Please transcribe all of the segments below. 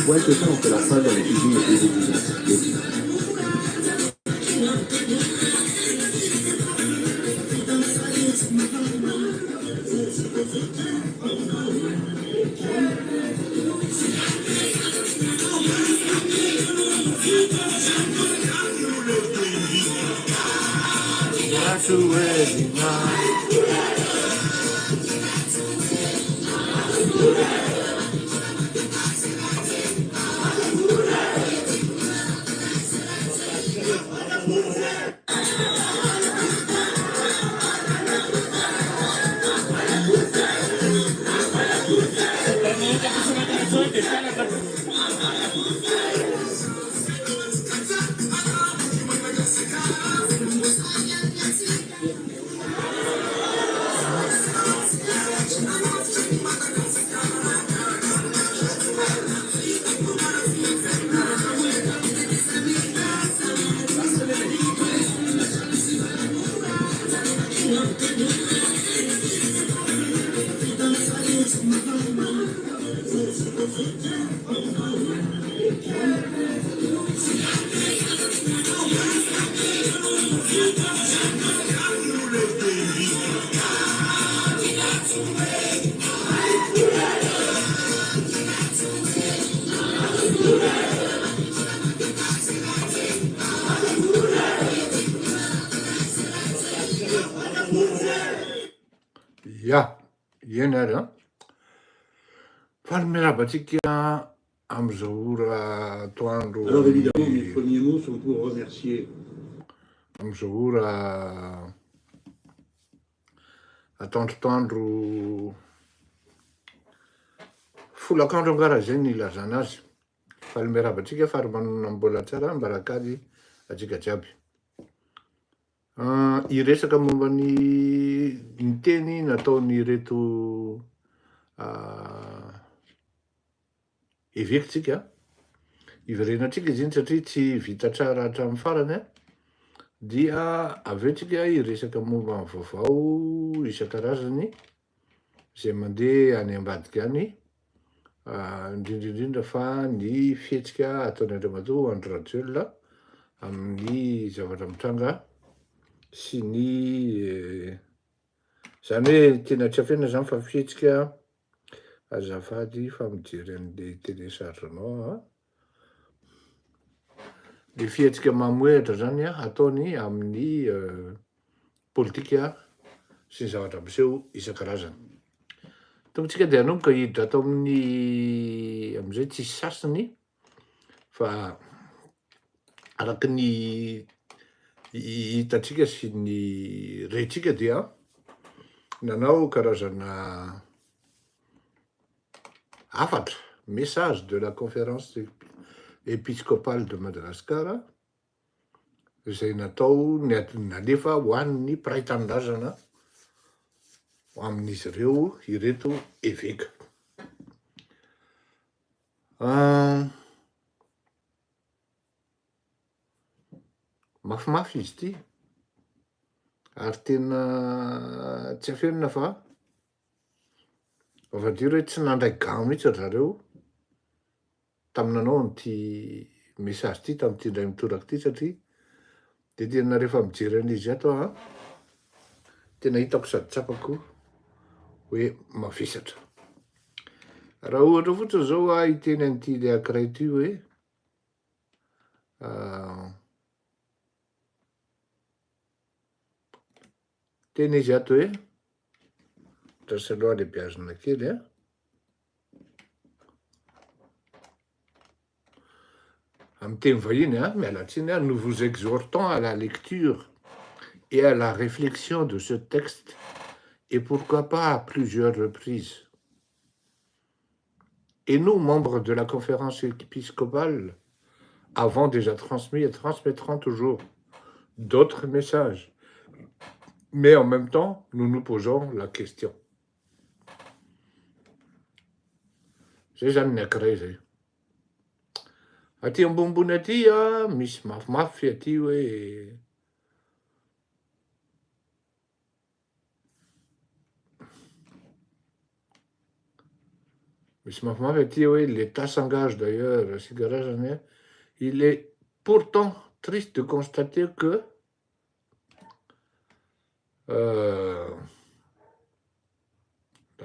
Ouais, c'est ça, on fait la salle dans les cuisines et les églises. Ja, yenera. Falmera batikia amzoura toandro. Alors évidemment, mes premiers mots sont pour remercier Amzoura atante toandro. Fulakandro garazeni la zanazi. Falmera batika farmanambola tsara mbarakady atsika jiaby. Iresaka momba ny teny nataony reto evekitsika iverenatsika izy iny satria tsy vita tsara hatramin'ny farany dia aveo tsika iresaka momba ny vaovao isan-karazany zay mandeha any ambadika any indrindrindrindra fa ny fihetsika ataony Andriamatoa Andry Rajoelina amin'ny zavatra mitranga sy ny zany hoe tena tsy afena zany fa fihetsika azafady fa mijery an'le télécharge anao le fihetsika mamoehatra zany ataony amin'ny politika sy ny zavatra miseho isan-karazany. Tongotsika dia hanomboka hiditra atao amin'izay tsisy sasiny fa araky ny hitatsika sy ny rehtsika dia nanao karazana afatra message de la conférence épiscopale de Madagascar izay natao nalefa ho an'ny mpiray tanindrazana amin'izy ireo ireto eveka. Mafimafy izy ity ary tena tsy afenina fa avadiro hoe tsy nandray gant mihitsy ry zareo taminanao n'ity message ity tamin'ity indray mitoraka ity satria de tena rehefa mijery an'izy ato tena hitako sady tsapako hoe mavesatra. Raha ohatra fotsiny zao hiteny an'ity le ankiray ity hoe teny izy ato hoe Drasaloha lehibe azona kely amin'ny teny vahiny mialatsiny nous vous exhortons à la lecture et à la réflexion de ce texte et pourquoi pas à plusieurs reprises. Et nous, membres de la conférence épiscopale, avons déjà transmis et transmettrons toujours d'autres messages. Mais en même temps, nous nous posons la question. Zay zany ny ankiray zay. Aty ambonimbony aty misy mafimafy aty hoe misy mafimafy aty hoe l'État s'engage d'ailleurs, Sigarazany, il est pourtant triste de constater que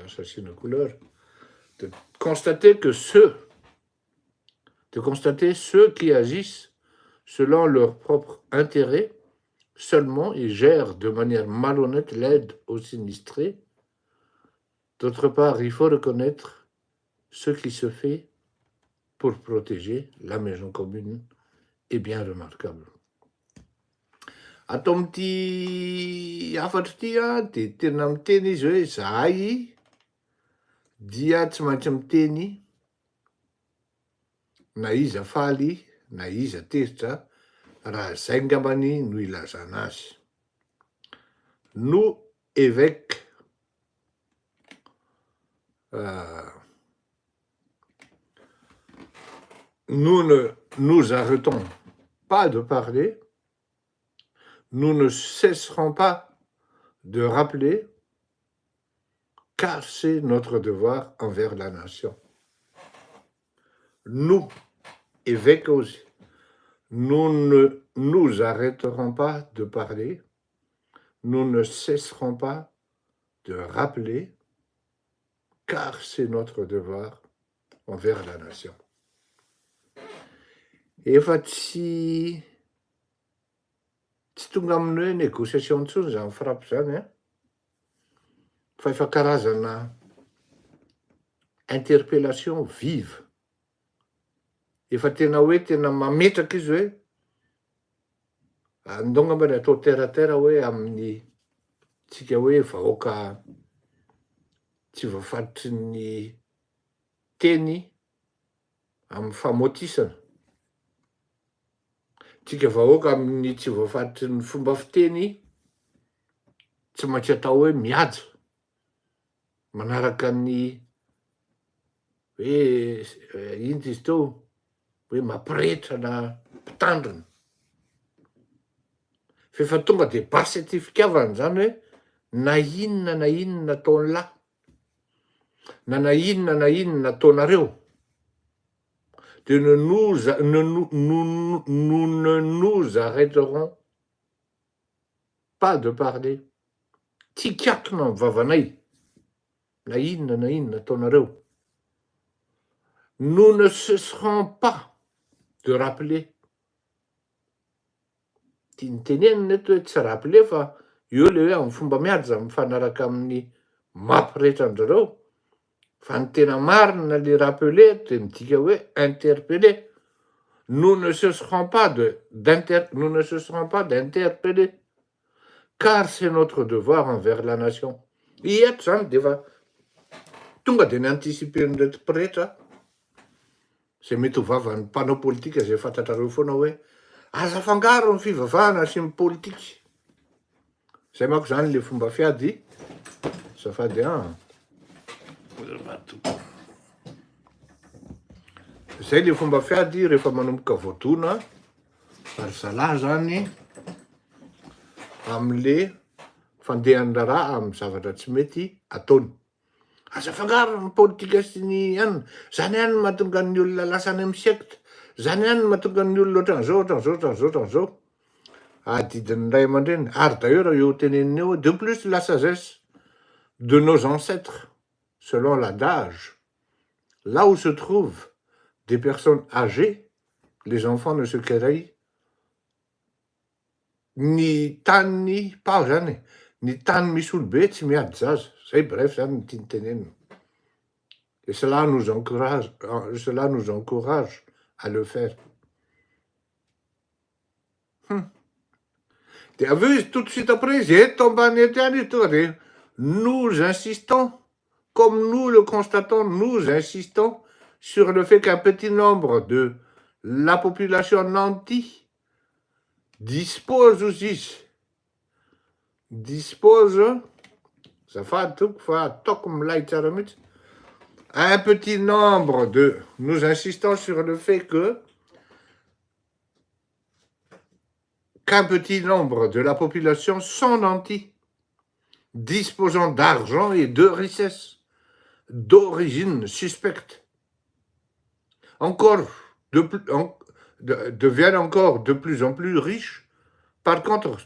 ça c'est une couleur, de constater ceux qui agissent selon leur propre intérêt seulement et gèrent de manière malhonnête l'aide aux sinistrés. D'autre part, il faut reconnaître ce qui se fait pour protéger la maison commune est bien remarquable. Ato amin'ity afatra ity dia tena miteny izy hoe zahay dia tsy maintsy miteny na iza faly na iza tezitra raha zay ngambany no ilazana azy. Nous, évêques, nous ne nous arrêtons pas de parler, nous ne cesserons pas de rappeler, car c'est notre devoir envers la nation. Nous, évêques aussi, nous ne nous arrêterons pas de parler, nous ne cesserons pas de rappeler, car c'est notre devoir envers la nation. Efa tsy tonga amin'ny hoe négociation intsony zany frappe zany fa efa karazana interpellation vive. Efa tena hoe tena mametraka izy hoe andao ngambany atao terre à terre hoe amin'ny tsika hoe vahoaka tsy voafatotry ny teny amin'ny famotisana. Tsika vahoaka amin'ny tsy voafatotry ny fomba fiteny tsy maintsy atao hoe mihaja manaraka ny hoe ino izy teo hoe mampirehetra na mpitandrina. Fa efa tonga dia basy aty fitiavana zany hoe na inona nataony lahy na inona nataonareo de nous ne nous arrêterons pas de parler. Tsy kiatona amin'ny vavanay na inona nataonareo. Nous ne cesserons pas de rappeler. Tiany tenenina eto hoe tsy rappeler fa eo le hoe amin'ny fomba mihaja mifanaraka amin'ny mampirehetra anjareo. Fa ny tena marina le rappeler dia midika hoe interpeller. Nous ne cesserons pas d'interpeller, car c'est notre devoir envers la nation. I eto zany dia efa tonga dia nianticipen'reto mpirehetra zay mety ho vavan'ny mpanao politika zay fantatrareo foana hoe aza fangaro ny fivavahana sy ny politika. Zay manko zany le fomba fiady safady zay le fomba fiady rehefa manomboka voadona ary zalahy zany am'le fandehan-draharaha amin'ny zavatra tsy mety ataony. Aza fangaro ny politika sy ny anina, zany ihany mahatonga ny olona lasa any amin'ny secte, zany ihany mahatonga ny olona ohatran'izao. Adidin'ny ray aman-dreny. Ary d'ailleurs eo teneniny eo, de plus la sagesse de nos ancêtres, selon l'adage, là où se trouvent des personnes âgées, les enfants ne se querellent ny tany pao zany, ny tany misy olobe tsy miady zaza. Zay bref zany ny tiany tenenina. Et cela nous encourage à le faire. Dia avy eo izy tout de suite après izy eto ambany eto ihany izy tonga dia nous insistons, comme nous le constatons, nous insistons sur le fait qu'un petit nombre de la population nantie dispose aussi, zafady toko fa ataoko milay tsara mihitsy, un petit nombre de... Nous insistons sur le fait qu'un petit nombre de la population sont nantis, disposant d'argent et de richesses, d'origine suspecte, deviennent encore de plus en plus riches. Par contre,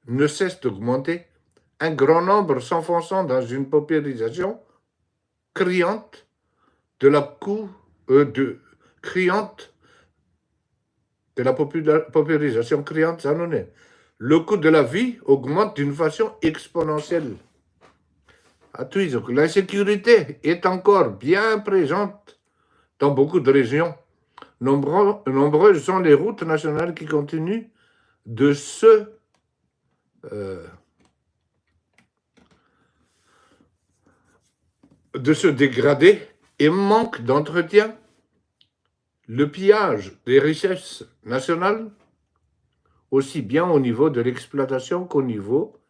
ne cesse d'augmenter, un grand nombre s'enfonçant dans une paupérisation criante de la paupérisation criante, ça en est. Le coût de la vie augmente d'une façon exponentielle. L'insécurité est encore bien présente dans beaucoup de régions. Nombreuses sont les routes nationales qui continuent de se dégrader et manquent d'entretien. Le pillage des richesses nationales, aussi bien au niveau de l'exploitation qu'au niveau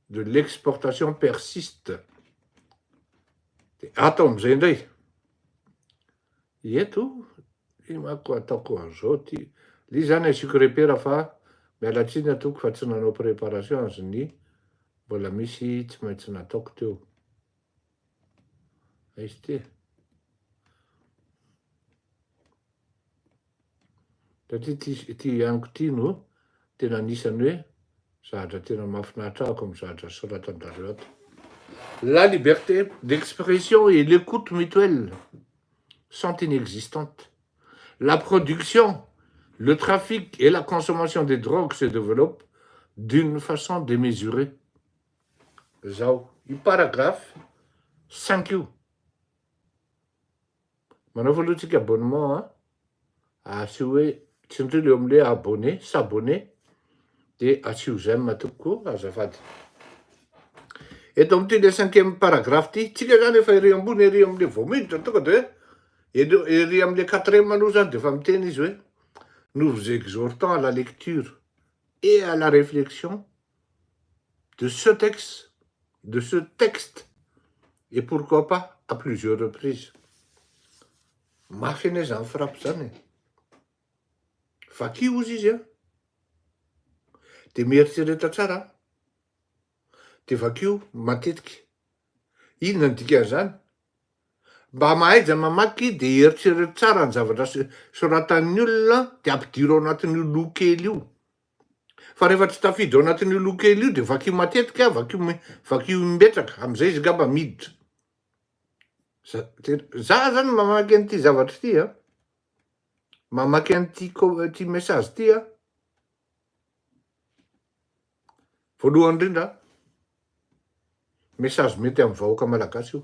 de l'exportation, persiste. Atom zendry. Ieto, imako ataoko an'izao ty. Li zany asiako repera fa miala tsiny atoko fa tsy nanao préparation azy ny mbola misy tsy maintsy nataoko teo. Aizy ty. Satria ty aniko ty no tena anisany hoe zahatra tena mahafinaritra ako amin'ny zahatra soratan'jareo ato. La liberté d'expression et l'écoute mutuelle sont inexistantes. La production, le trafic et la consommation des drogues se développent d'une façon démesurée. Zao, io paragraphe 5 io. Manao voalohantsika abonnement, asio hoe tsy indrindra eo amin'le abonné, s'abonner, dia asio j'aime atoko koa azafady. Eto amin'ity le 5e paragraphe ty, tsika zany efa ery ambony ery amin'le voamiditra tonga de ery amin'le 4e aloha zany de efa miteny izy hoe nous vous exhortons à la lecture et à la réflexion de ce texte, et pourquoi pas à plusieurs reprises. Mafy ane zany frappe zany. Vakio izy izy, de mieritsereta tsara, de vakio matetiky. Inona ny dikan'izany? Mba mahaiza mamaky de eritsereta tsara ny zavatra soratan'ny olona de ampidiro ao anatin'io loha kely io. Fa rehefa tsy tafidy ao anatin'io loha kely io de vakio matetika, vakio mipetraka, am'izay izy ngamba miditra. Za zany mamaky an'ity zavatra ty, mamaky an'ity message ty, voalohany indrindra, message mety amin'ny vahoaka malagasy io.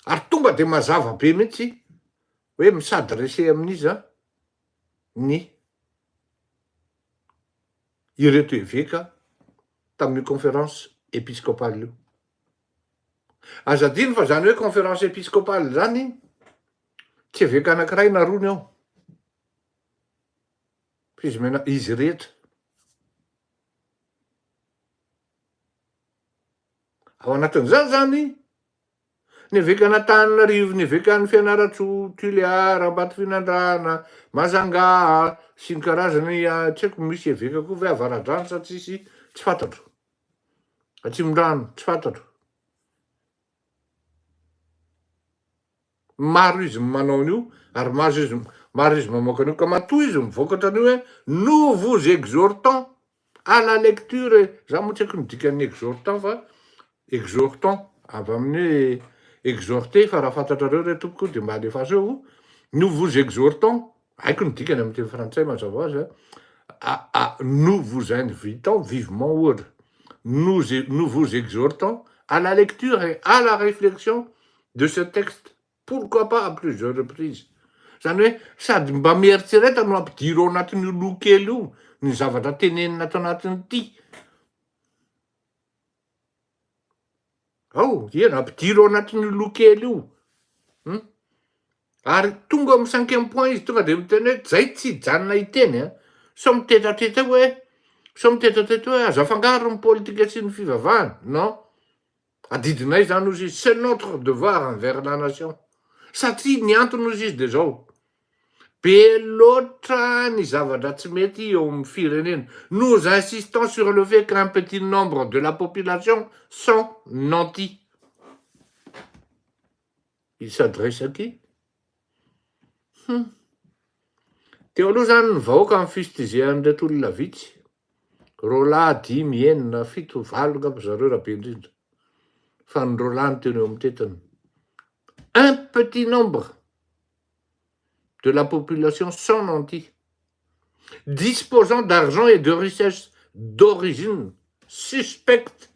Ary tonga de mazava be mihitsy hoe misadrese amin'izy ny ireto eveka tamin'io conférence épiscopale io. Azadiny fa zany hoe conférence épiscopale zany tsy eveka anankiray narony ao. Izy rehetra. Ao anatin'izany zany, ny evekana Antananarivo, ny evekan'ny Fianaratsoa, Tuléar, Ambatofinandrana, Mazanga, sy ny karazany tsy haiko misy eveka koa ve Avaradrano sa tsisy, tsy fantatro. Atsimondrano, tsy fantatro. Maro izy manao an'io, ary maro izy mamoaka an'io, ka matoa izy mivoaka ohatran'io hoe nous vous exhortons à la lecture. Za moa tsy haiko ny dikan'ny exhortant fa exhortons avy amin'ny exhorter, fa raha fantatrareo re tompoko de mba alefaso eo. Nous vous exhortons, haiko ny dikany amin'ny teny frantsay mazava azy, nous vous invitons vivement ohatra. Nous vous exhortons à la lecture et à la réflexion de ce texte. Pourquoi pas à plusieurs reprises. Zany hoe sady mba mieritsereta no ampidiro ao anatin'io loha kely io ny zavatra tenenina ato anatin'ity. Iena ampidiro ao anatin'io loha kely io. Ary tonga amin'ny 5e point izy tonga de miteny hoe zay tsy hijanona hiteny, so mitetateta hoe azo afangaro ny politika sy ny fivavahana. Non. adidinay zany ozy izy c'est notre devoir envers la nation satria ny antony ozy izy de zao be loatra ny zavatra tsy mety eo amin'ny firenena. Nous insistons sur le fait qu'un petit nombre de la population sont nantis. Il s'adresse à qui? Teo aloha zany ny vahoaka amin'ny fisitrizehan'ireto olona vitsy. Roalahy 5, 6, 7, 8 ngamba zareo rabe indrindra. Fa ny roalahy ny teny eo amin'ny tetany. Un petit nombre de la population sont nantis, disposant d'argent et de richesses d'origine suspecte.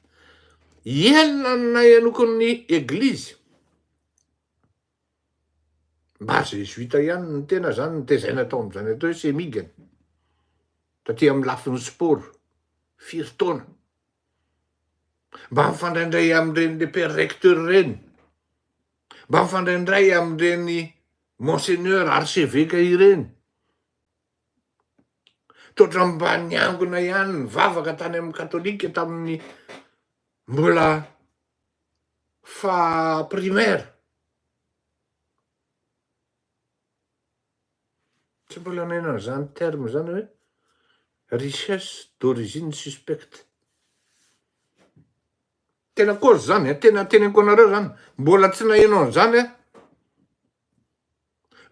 Ienana ianokon'ny église. Mba jésuita ihany ny tena zany ny tezaina atao amin'izany atao hoe semigany. Taty amin'ny lafin'ny sport, firy-taona. Mba mifandraindray amin'ireny le père recteur reny. Mba mifandraindray amin'ireny monseigneur archevêque ireny. Totra mba niangona ihany ny vavaka tany amin'ny katolika tamin'ny mbola fa primaire. Tsy mbola nenana zany terme zany hoe richesse d'origine suspecte. Tena cause zany, tena teneniko anareo zany. Mbola tsy nahenao an'izany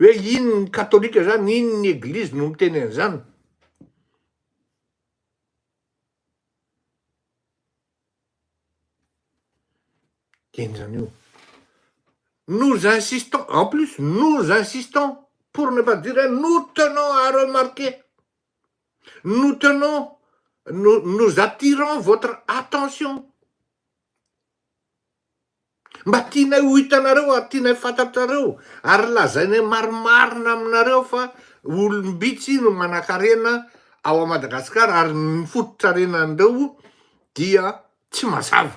hoe ino ny katolika zany, ino ny église no miteny an'izany. Keny zany io. Nous insistons, en plus, nous insistons, pour ne pas dire, nous tenons à remarquer, nous attirons votre attention. Mba tianay ho hitanareo ary tianay fantatrareo ary lazainay marimarina aminareo fa olombitsy no manan-karena ao Madagasikara ary ny fototrarenandreo dia tsy mazava.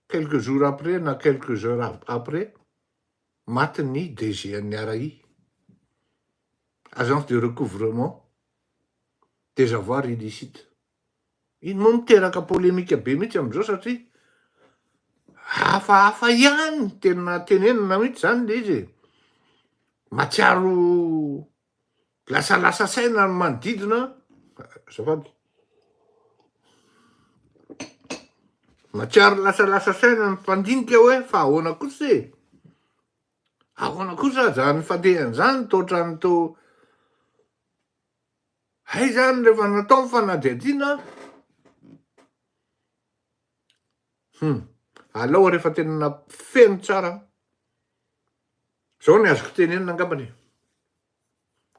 Quelques jours après na quelques heures après, maty ny DG an'ny RAI, agence de recouvrement des avoirs illicites. Ino moa miteraka polémika be mihitsy am'izao satria hafahafa ihany tena tenenina mihitsy zany le izy. Matsiaro lasalasa saina ny manodidina, azafady. Matsiaro lasalasa saina ny mpandinika hoe fa ahoana kosa e? Ahoana kosa zany fandehan'izany totra ny to hay zany rehefa natao mifanadihadiana. Alao rehefa tena nafeno tsara. Zao ny azoko tenenina angambany.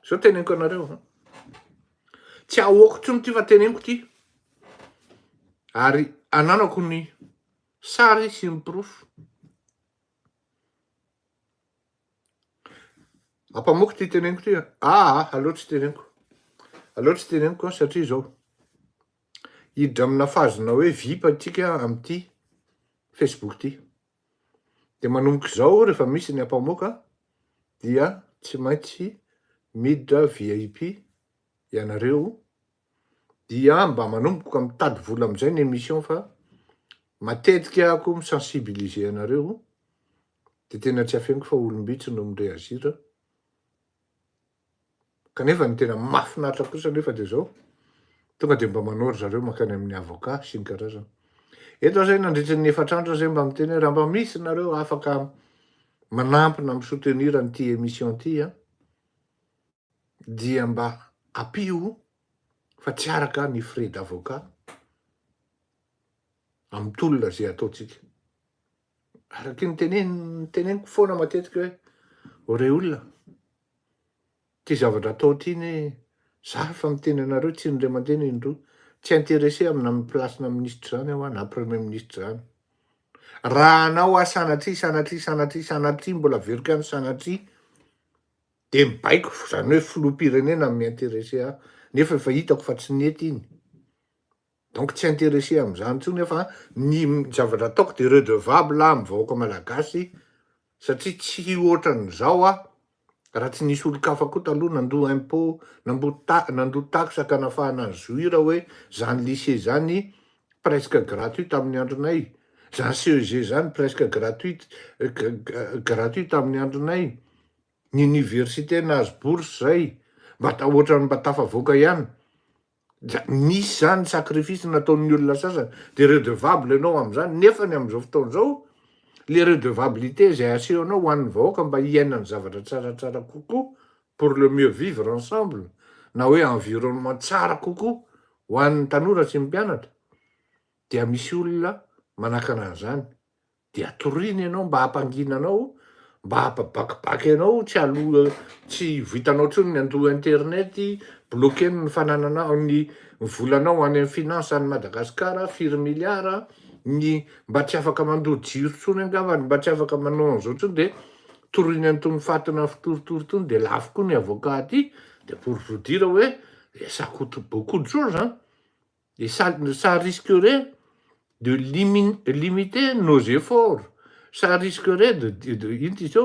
Zao teneniko anareo. Tsy ahoako tsony ty fa teneniko ty. Ary ananako ny sary sy ny proof. Ampamoko ty teneniko ty. Aleo tsy teneniko. Aleo tsy teneniko satria zao. Hiditra amina fazona hoe VIP antsika amin'ity Facebook ty. De manomboka zao rehefa misy ny ampamoaka dia tsy maintsy miditra VIP ianareo dia mba manomboka mitady vola am'izay ny émission fa matetika ako misensibiliser anareo de tena tsy afeniko fa olombitsy no mireazira. Kanefa ny tena mahafinaritra kosa nefa de zao tonga de mba manoro zareo makany amin'ny avocat sy ny karazana. Eto zay nandritra ny 4 andro zay mba miteny raha mba misy nareo afaka manampina misoutenir an'ity émission ty dia mba apio fa tsy araka ny frais d'avocat amin'ny tolona zay ataotsika. Araky ny teneniko foana matetika hoe ore olona ty zavatra atao ty ne za fa miteny anareo tsy indray mandeha indro tsy intéressé amina placena ministre zany aho na premier ministre zany. Raha anao sanatria mbola verika any sanatria de mibaiko zany hoe filoham-pirenena mi-intéressé aho nefa efa hitako fa tsy nety iny. Donc tsy intéressé am'izany tsony nefa ny zavatra ataoko de redevable amin'ny vahoaka malagasy satria tsy ohatran'izao raha tsy nisy olo-kafa koa taloha nandoa impôt, nandoa taxe ka nafahana ny zoira hoe zany lycée zany presque gratuit amin'ny andronay. Zany CEG zany presque gratuit amin'ny andronay. Ny université nahazo bourse zay, ohatrany mba tafavoaka ihany. Nisy zany sacrifice nataon'ny olona sasany, de redevable ianao am'zany, nefa ny am'izao fotoan'izao, le redevabilité zay asehonao ho an'ny vahoaka mba hiainany zavatra tsaratsara kokoa, pour le mieux vivre ensemble, na hoe environnement tsara kokoa ho an'ny tanora sy ny mpianatra, dia misy olona manakana an'izany, de atoriana ianao mba hampangina anao, mba hampabakibaky anao, tsy vitanao tsony ny andoha internet, bloqué ny fanananao, ny volanao any amin'ny finance any Madagasikara, 4 milliards, mba tsy afaka mandoa jiro tsony angambany, mba tsy afaka manao an'izao tsony, de toriany an'itony fatina fitoritory tony, de lafo koa ny avocat ty, de pour vous dire hoe ça coûte beaucoup de choses, hein. Et ça risquerait de limiter nos efforts. Ça risquerait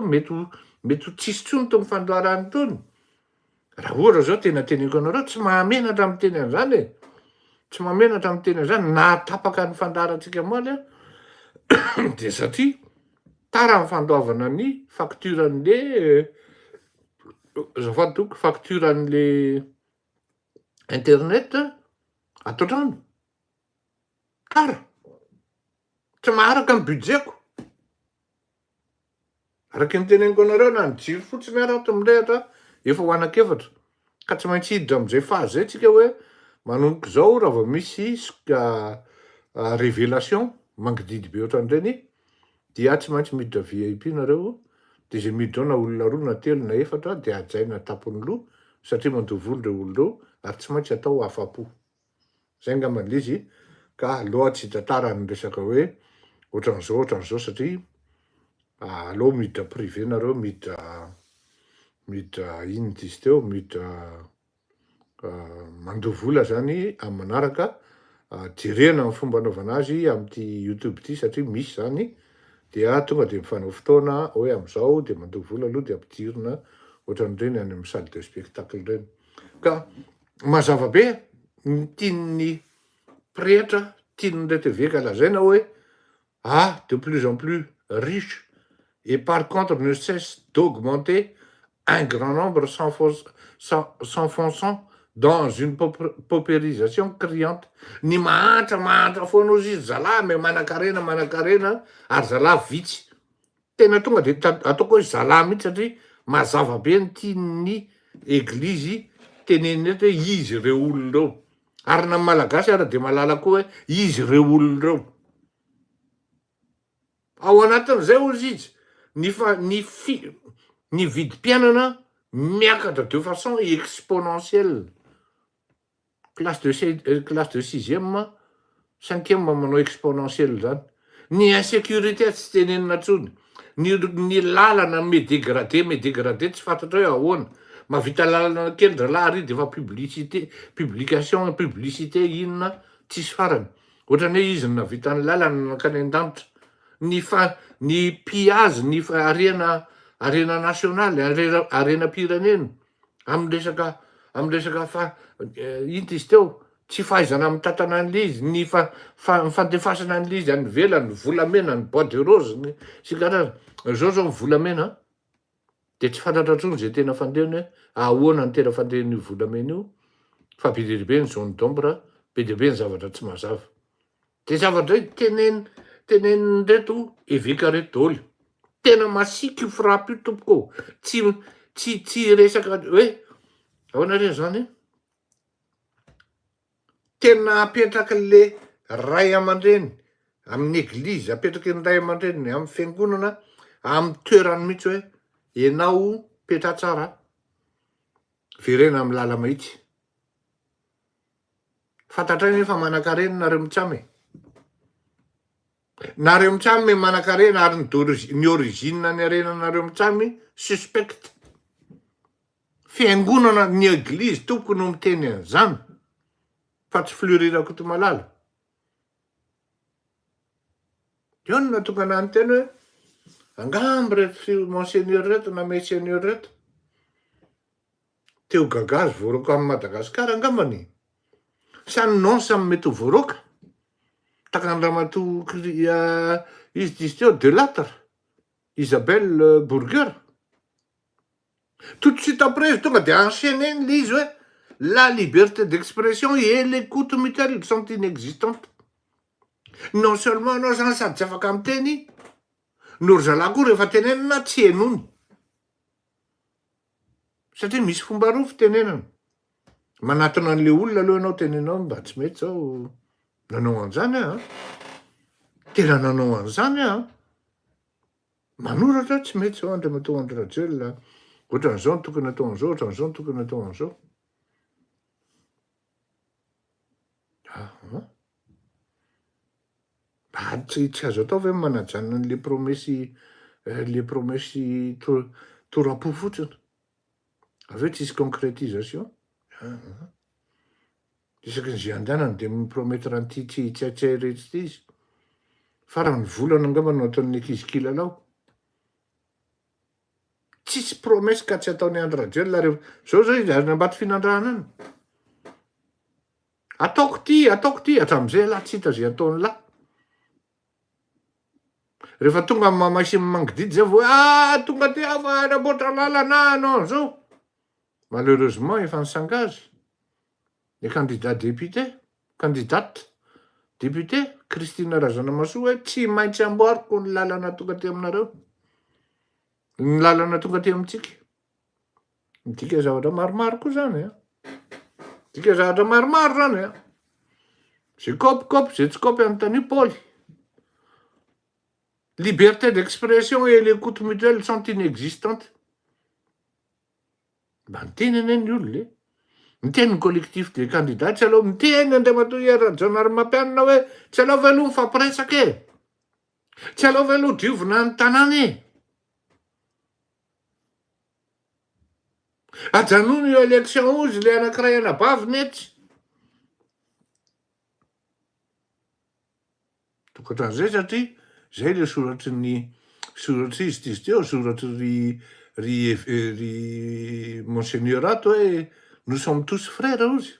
mety ho tsisy tsony tony fandoarany tony. Raha ohatra zao tena teneko anareo, tsy mahamenatra amin'ny teny an'izany e. Tsy mahamenatra amin'ny teny an'izany, nahatapaka ny fandaharantsika moaly a, de satria tara ny fandoavana ny facturan'le facturan'le internet ato an-trano. Tara. Tsy maharaka ny budgetko. Araky ny teneniko anareo na ny jiro fotsiny ara ato mirehatra efa ho anan-kefatra. Ka tsy maintsy hiditra am'izay fazy zay tsika hoe manomboka zao raha vao misy révélation mangididy be ohatran'ireny, dia tsy maintsy miditra VIP nareo, de zay miditra ao na olona 2 na 3 na 4 de ajaina tapony loha, satria mandovoly reo olo reo, ary tsy maintsy atao afa-po. Zay angambany izy, ka aloha tsy tantara ny resaka hoe ohatran'izao satria aleo miditra privé nareo, miditra ino dizy teo, miditra mandovola zany amin'ny manaraka, jerena amin'ny fomba anaovana azy amin'ity YouTube ty, satria misy zany, dia tonga de mifanao fotoana hoe am'izao de mandovola aloha de ampidirina ohatran'ireny any amin'ny salle de spectacle reny. Ka mazava be ny tian'ny prêtre, tian'ny RTV ka lazaina hoe de plus en plus riche, et par contre ne cesse d'augmenter un grand nombre s'enfonçant dans une paupérisation criante. Ny mahantra foana ozy izy zalahy manan-karena, ary zalahy vitsy. Tena tonga de ataoko hoe zalahy mihitsy satria mazava be ny tian'ny eglizy teneny eto hoe izy reo olona reo. Ary na malagasy ary de malala koa hoe izy reo olona reo. Ao anatin'izay ozy izy, ny vidim-pianana miakatra de façon exponentielle. Classe de 6e, 5e manao exponentielle zany. Ny insécurité tsy tenenina tsony. Ny lalana dégradé tsy fantatra hoe ahoana. Mavita lalana kely zalahy ary de fa publicité inona tsisy farany. Ohatrany hoe izy navita ny lalana nakany an-danitra. Ny piazy, ny arena nationale, arena pirenena, amin'ny resaka ino izy teo, tsy fahaizana mitantana an'le izy, ny fandefasana an'le izy any velany, volamena, ny bois de rose, sy karazana. Zao ny volamena, de tsy fantatra tsony zay tena fandehany hoe ahoana ny tena fandehan'io volamena io, fa be dia be ny jaune d'ombre, be dia be ny zavatra tsy mazava. De zavatra teneniny reto évêque reto daholo. Tena masiaka io frappy io tompoko. Tsy resaka hoe ahoana re zany, tena apetraka le ray aman-dreny amin'ny eglizy, apetraky ny ray aman-dreny amin'ny fiangonana, amin'ny toerany mihitsy hoe ianao petra tsara, verena amin'ny lala mahitsy. Fantatrany fa manan-karena nareo mitsamy. Nareo mitsamy manan-karena ary ny origine ny arenanareo mitsamy suspect. Fiangonana ny eglizy tompoko no miteny an'izany, fa tsy fleurirako to malala. Eo no natonga anahy ny teny hoe angambo reto monseigneur reto na monseigneur reto teo gagazy voaroko amin'ny Madagasikara angambany. Sa non samy mety ho voaroka. Takandramatoa izy dizy teo de Lattre, Isabelle Burger. Tout de suite après, tonga de enchaîner l'izy hoe la liberté d'expression et l'écoute mutuelle sont inexistantes. Non seulement anao zany sady tsy afaka miteny, no ry zalahy koa rehefa tenenina tsy henony. Satria misy fomba roa fitenenana. Manatona an'le olona aloha anao tenenao mba tsy mety zao nanao an'izany ah. Tena nanao an'izany ah. Manoratra tsy mety zao andriamatoa André Rajoelina. Ohatran'izao no tokony atao an'izao, ohatran'izao no tokony atao an'izao. Tsy azo atao ve manajanona an'le promesy tora-po fotsiny. Aveo tsisy concrétisation. Isaky ny zay andehanany de mipromettre an'ity tsy atsay rehetra ity izy. Farany volana angamba no ataon'ny ankizy kilalao. Tsisy promesy ka tsy ataony André Rajoelina rehefa zao zao izy azo ambaty finandrahana any. Ataoko ty, hatramin'izay lahy tsy hita zay ataony lahy. Rehefa tonga mamaisy mangididy zay vao tonga ty afa anamboatra lalana anao zao. Malheureusement efa nisangage. Le candidate député Christine Razanamasoa hoe tsy maintsy amboariko ny lalana tonga ty aminareo. Ny lalana tonga ty amintsika. Midika zavatra maromaro koa zany a. Midika zavatra maromaro zany a. Zay copy, zay tsy copy anontany Paul. Liberté d'expression et l'écoute mutuelle sont inexistantes. Mba miteny ane ny olona e. Miteny ny collectif des candidats, tsy aloha miteny andriamatoa Rajaonarimampianina hoe tsy aloha ve aloha mifampiresaka e. Tsy aloha ve aloha diovina ny tanàna e. Ajanony io élection ozy le anankiray anabaviny etsy. Tokotran'izay satria zay le soratry izy tizy teo, soratry ry Monseigneur ato hoe nous sommes tous frères ozy.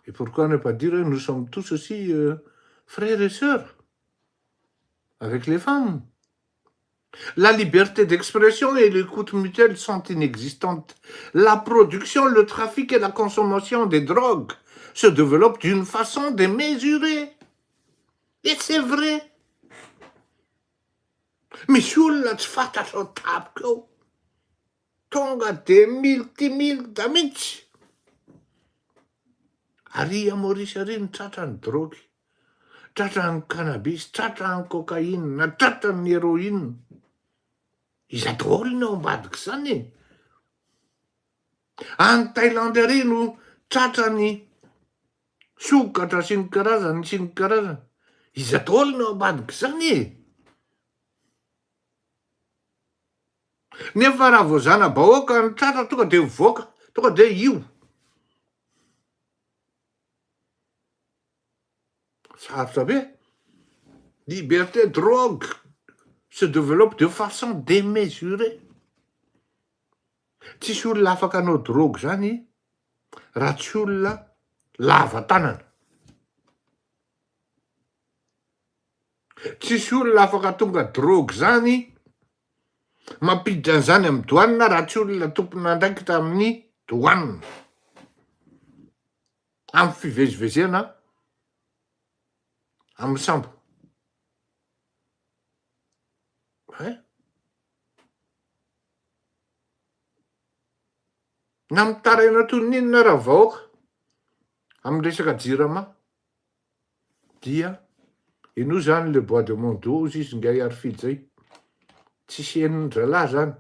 Et pourquoi ne pas dire nous sommes tous aussi frères et sœurs avec les femmes. La liberté d'expression et l'écoute mutuelle sont inexistantes. La production, le trafic et la consommation des drogues se développent d'une façon démesurée. Et c'est vrai. Misy olona tsy fantatra ao tampoka ao. Tonga de miltimilta mihitsy. Ary a Maurice ary ny tratrany drogy, tratrany cannabis, tratrany cocaïne, tratrany héroïne. Izy daholo no ao ambadika zany e. Any Thaïlande ary no tratrany sokatra sy ny karazany. Izy daholo no ao ambadika zany e. Nefa raha vao zana-bahoaka ny tratra tonga de mivoaka, tonga de io. Sarotra be. Liberté drogue se développe de façon démesurée. Tsisy olona afaka hanao drogue zany raha tsy olona lava tanana. Tsisy olona afaka tonga drogue zany mampiditra an'izany amin'ny douane raha tsy olona tompona andraikitra amin'ny douane. Amin'ny fivezivezena amin'ny sambo. Na mitaraina toy ninona raha vahoaka amin'ny resaka jirama dia ino zany le bois de Mondozy izy nga Arfidy zay. Tsisy henin-dralahy zany.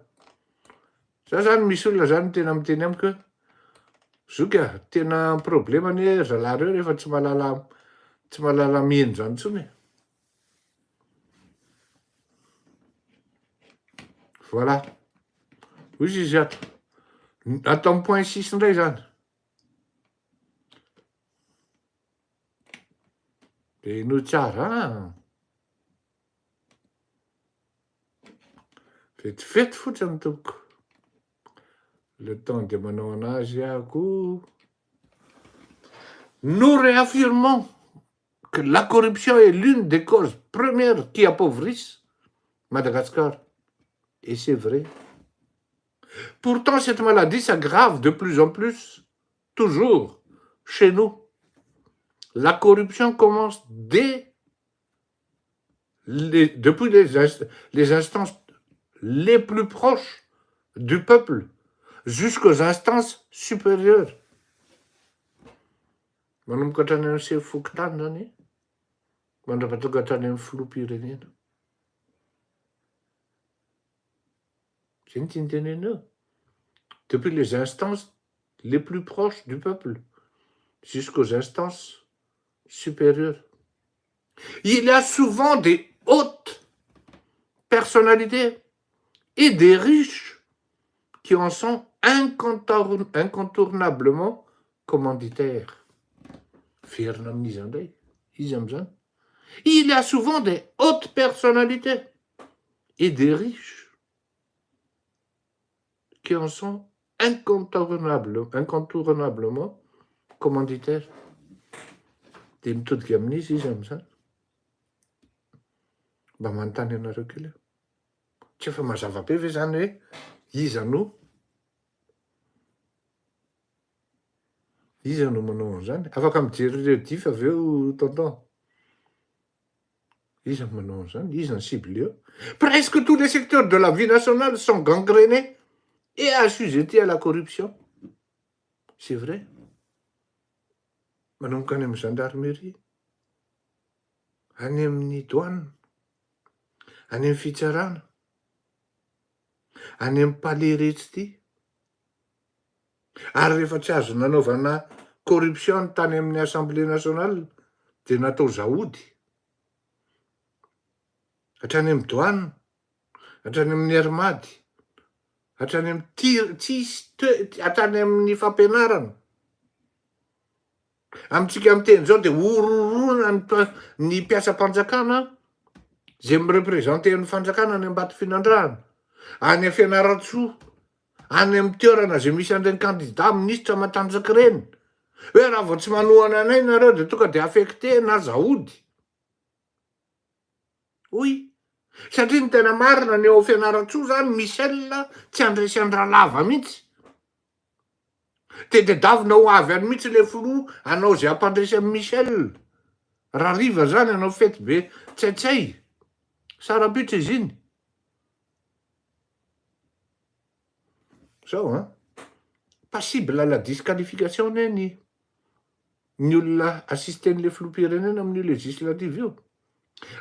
Za zany misy olona zany tena miteny amiko hoe zoka tena problema ny zalahy reo rehefa tsy malala mihaino zany intsony e. Voilà. Hoy izy ato. Atao amin'ny point 6 indray zany. De ino tsara. Vetivety fotsiny tompoko. Le temps de manao anazy ako. Nous réaffirmons que la corruption est l'une des causes premières qui appauvrissent Madagascar. Et c'est vrai. Pourtant, cette maladie s'aggrave de plus en plus, toujours, chez nous. La corruption commence depuis les instances les plus proches du peuple jusqu'aux instances supérieures. Manomboka hatrany amin'ny sivifokotany zany, mandrapatonga hatrany amin'ny filoham-pirenena. Zay ny tiany teneneo. Depuis les instances les plus proches du peuple jusqu'aux instances supérieures. Il y a souvent des hautes personnalités et des riches qui en sont incontournablement commanditaires. Il y a souvent des hautes personnalités et des riches qui en sont incontournablement commanditaires. Dia mitodika amin'izy izy amin'izany. Mba manontany anareo kely. Tsy efa mazava be ve zany hoe iza no manao an'izany? Afaka mijery ireo difa avy eo tonton. Iza manao an'izany? Iza ny cible eo? Presque tous les secteurs de la vie nationale sont gangrénés et assujettis à la corruption. C'est vrai. Manomboka any amin'ny gendarmerie, any amin'ny douane, any amin'ny fitsarana, any amin'ny palais rehetra ity. Ary rehefa tsy azo nanaovana corruption tany amin'ny Assemblée nationale dia natao zaody. Hatrany amin'ny douane, hatrany amin'ny armady, hatrany amin'ny fampianarana. Amintsika amin'ny teny zao dia ororona ny mpiasam-panjakana izay mirepresenté ny fanjakana any ambady finandrahana, any amin'ny fianaratsoa, any amin'ny toerana izay misy an'ireny candidat ministre matanjaka ireny. Hoe raha vao tsy manohana anay nareo dia tonga dia affecté na zaody. Oy, satria ny tena marina ny eo fianaratsoa zany Michel tsy andresy an-draha lava mihitsy. Tededavina ho avy any mihitsy le filoha hanao izay ampandresy amin'ny Michel. Raha riva zany hanao fety be tsaitsay. Sarabitra izy iny. Zao, hein? Passible à la disqualification ny olona assisten'le filoham-pirenena amin'ny législative io.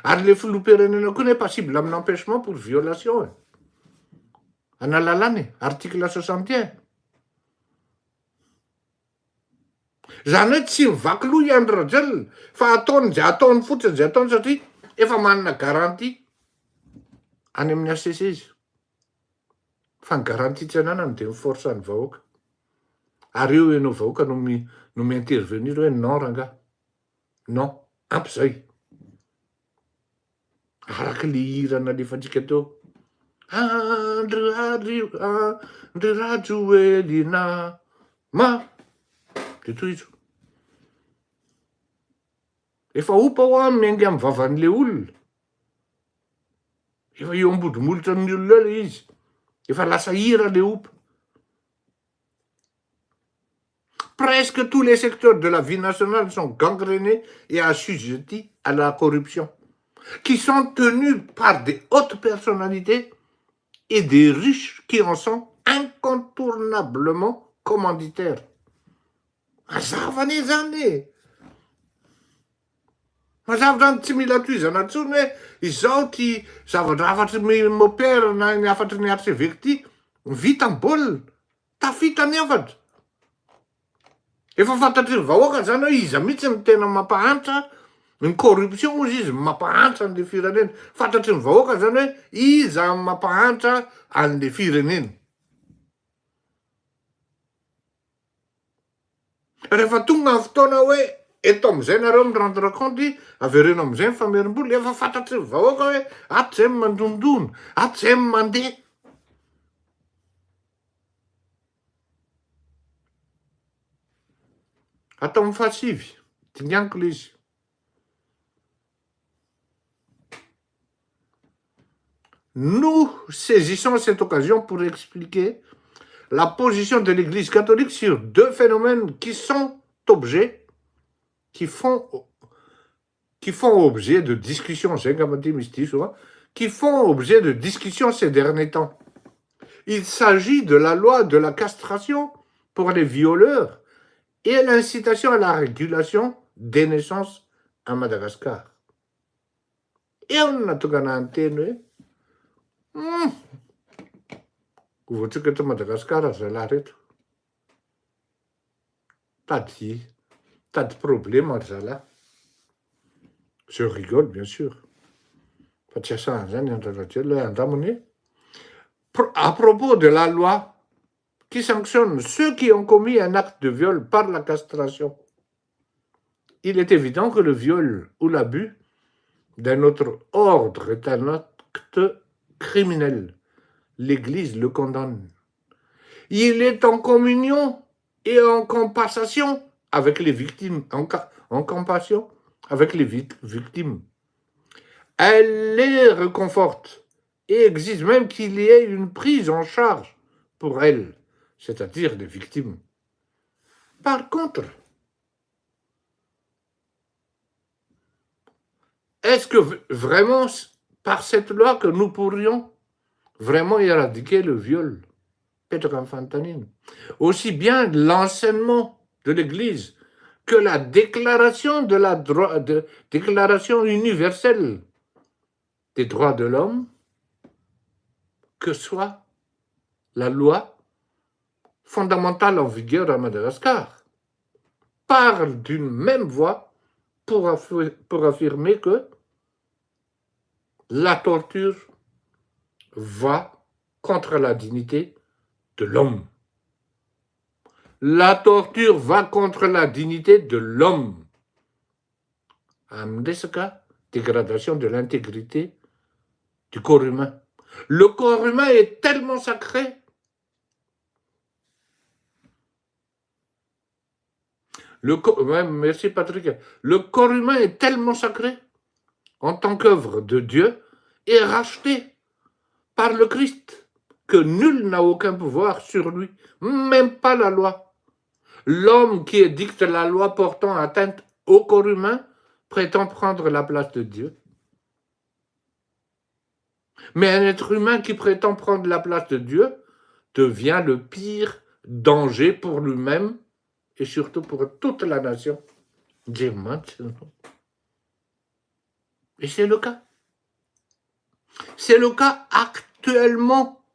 Ary le filoham-pirenena koa ne passible amin'ny empêchement pour violation. Analalany, article 61. Zany hoe tsy mivaky loha Andry Rajoelina fa ataony izay ataony fotsiny izay ataony satria efa manana garantie any amin'ny ACC izy. Fa ny garantie tsy ananany dia miforsa ny vahoaka. Ary eo ianao vahoaka no mi-intervenir hoe non rangahy. Non, ampy izay. Araka le hira nalefantsika teo. Andry Rajoelina dia toy izy. Efa opa ho any miainga amin'ny vavan'le olona. Efa eo ambodimolotra amin'ny olona le izy. Efa lasa hira le opa. Presque tous les secteurs de la vie nationale sont gangrénés et assujettis à la corruption, qui sont tenus par des hautes personnalités et des riches qui en sont incontournablement commanditaires. Mazava ne zany. Mazava zany tsy mila tohizana intsony hoe izao ty zavatra afatry mopera na ny afatry ny archevêque ty vita ny baolina, tafita ny afatra. Efa fantatry ny vahoaka zany hoe iza mihitsy ny tena mampahantra ny corruption ozy izy mampahantra an'le firenena. Fantatry ny vahoaka zany hoe iza mampahantra an'le firenena. Rehefa tonga ny fotoana hoe eto amin'izay nareo mirendre compte, avereno amin'izay ny famerim-bola, efa fantatry ny vahoaka hoe ato izay mandondona, ato izay mandeha. Atao amin'ny fahasivy, dinganiko le izy. nous saisissons cette occasion pour expliquer la position de l'Église catholique sur deux phénomènes qui sont objets, qui font objet de discussion, qui font objet de discussion ces derniers temps. Il s'agit de la loi de la castration pour les violeurs et l'incitation à la régulation des naissances à Madagascar. Et on a tout gagné. Vous savez que Madagascar, c'est l'arrêt. T'as de problèmes à ça là. Je rigole, bien sûr. À propos de la loi qui sanctionne ceux qui ont commis un acte de viol par la castration, il est évident que le viol ou l'abus d'un autre ordre est un acte criminel. L'Église le condamne. Il est en communion et en compassion avec les victimes, en compassion avec les victimes. Elle les réconforte et exige même qu'il y ait une prise en charge pour elles, c'est-à-dire les victimes. Par contre, est-ce que vraiment, par cette loi, que nous pourrions vraiment éradiquer le viol, aussi bien l'enseignement de l'Église que la déclaration déclaration universelle des droits de l'homme, que soit la loi fondamentale en vigueur à Madagascar, parle d'une même voix pour affirmer que la torture va contre la dignité de l'homme. La torture va contre la dignité de l'homme. Amdesaka, dégradation de l'intégrité du corps humain. Le corps humain est tellement sacré. Merci Patrick. Le corps humain est tellement sacré en tant qu'œuvre de Dieu et racheté par le Christ que nul n'a aucun pouvoir sur lui, même pas la loi. L'homme qui édicte la loi portant atteinte au corps humain prétend prendre la place de Dieu. Mais un être humain qui prétend prendre la place de Dieu devient le pire danger pour lui-même et surtout pour toute la nation. Et c'est le cas. C'est le cas actuellement.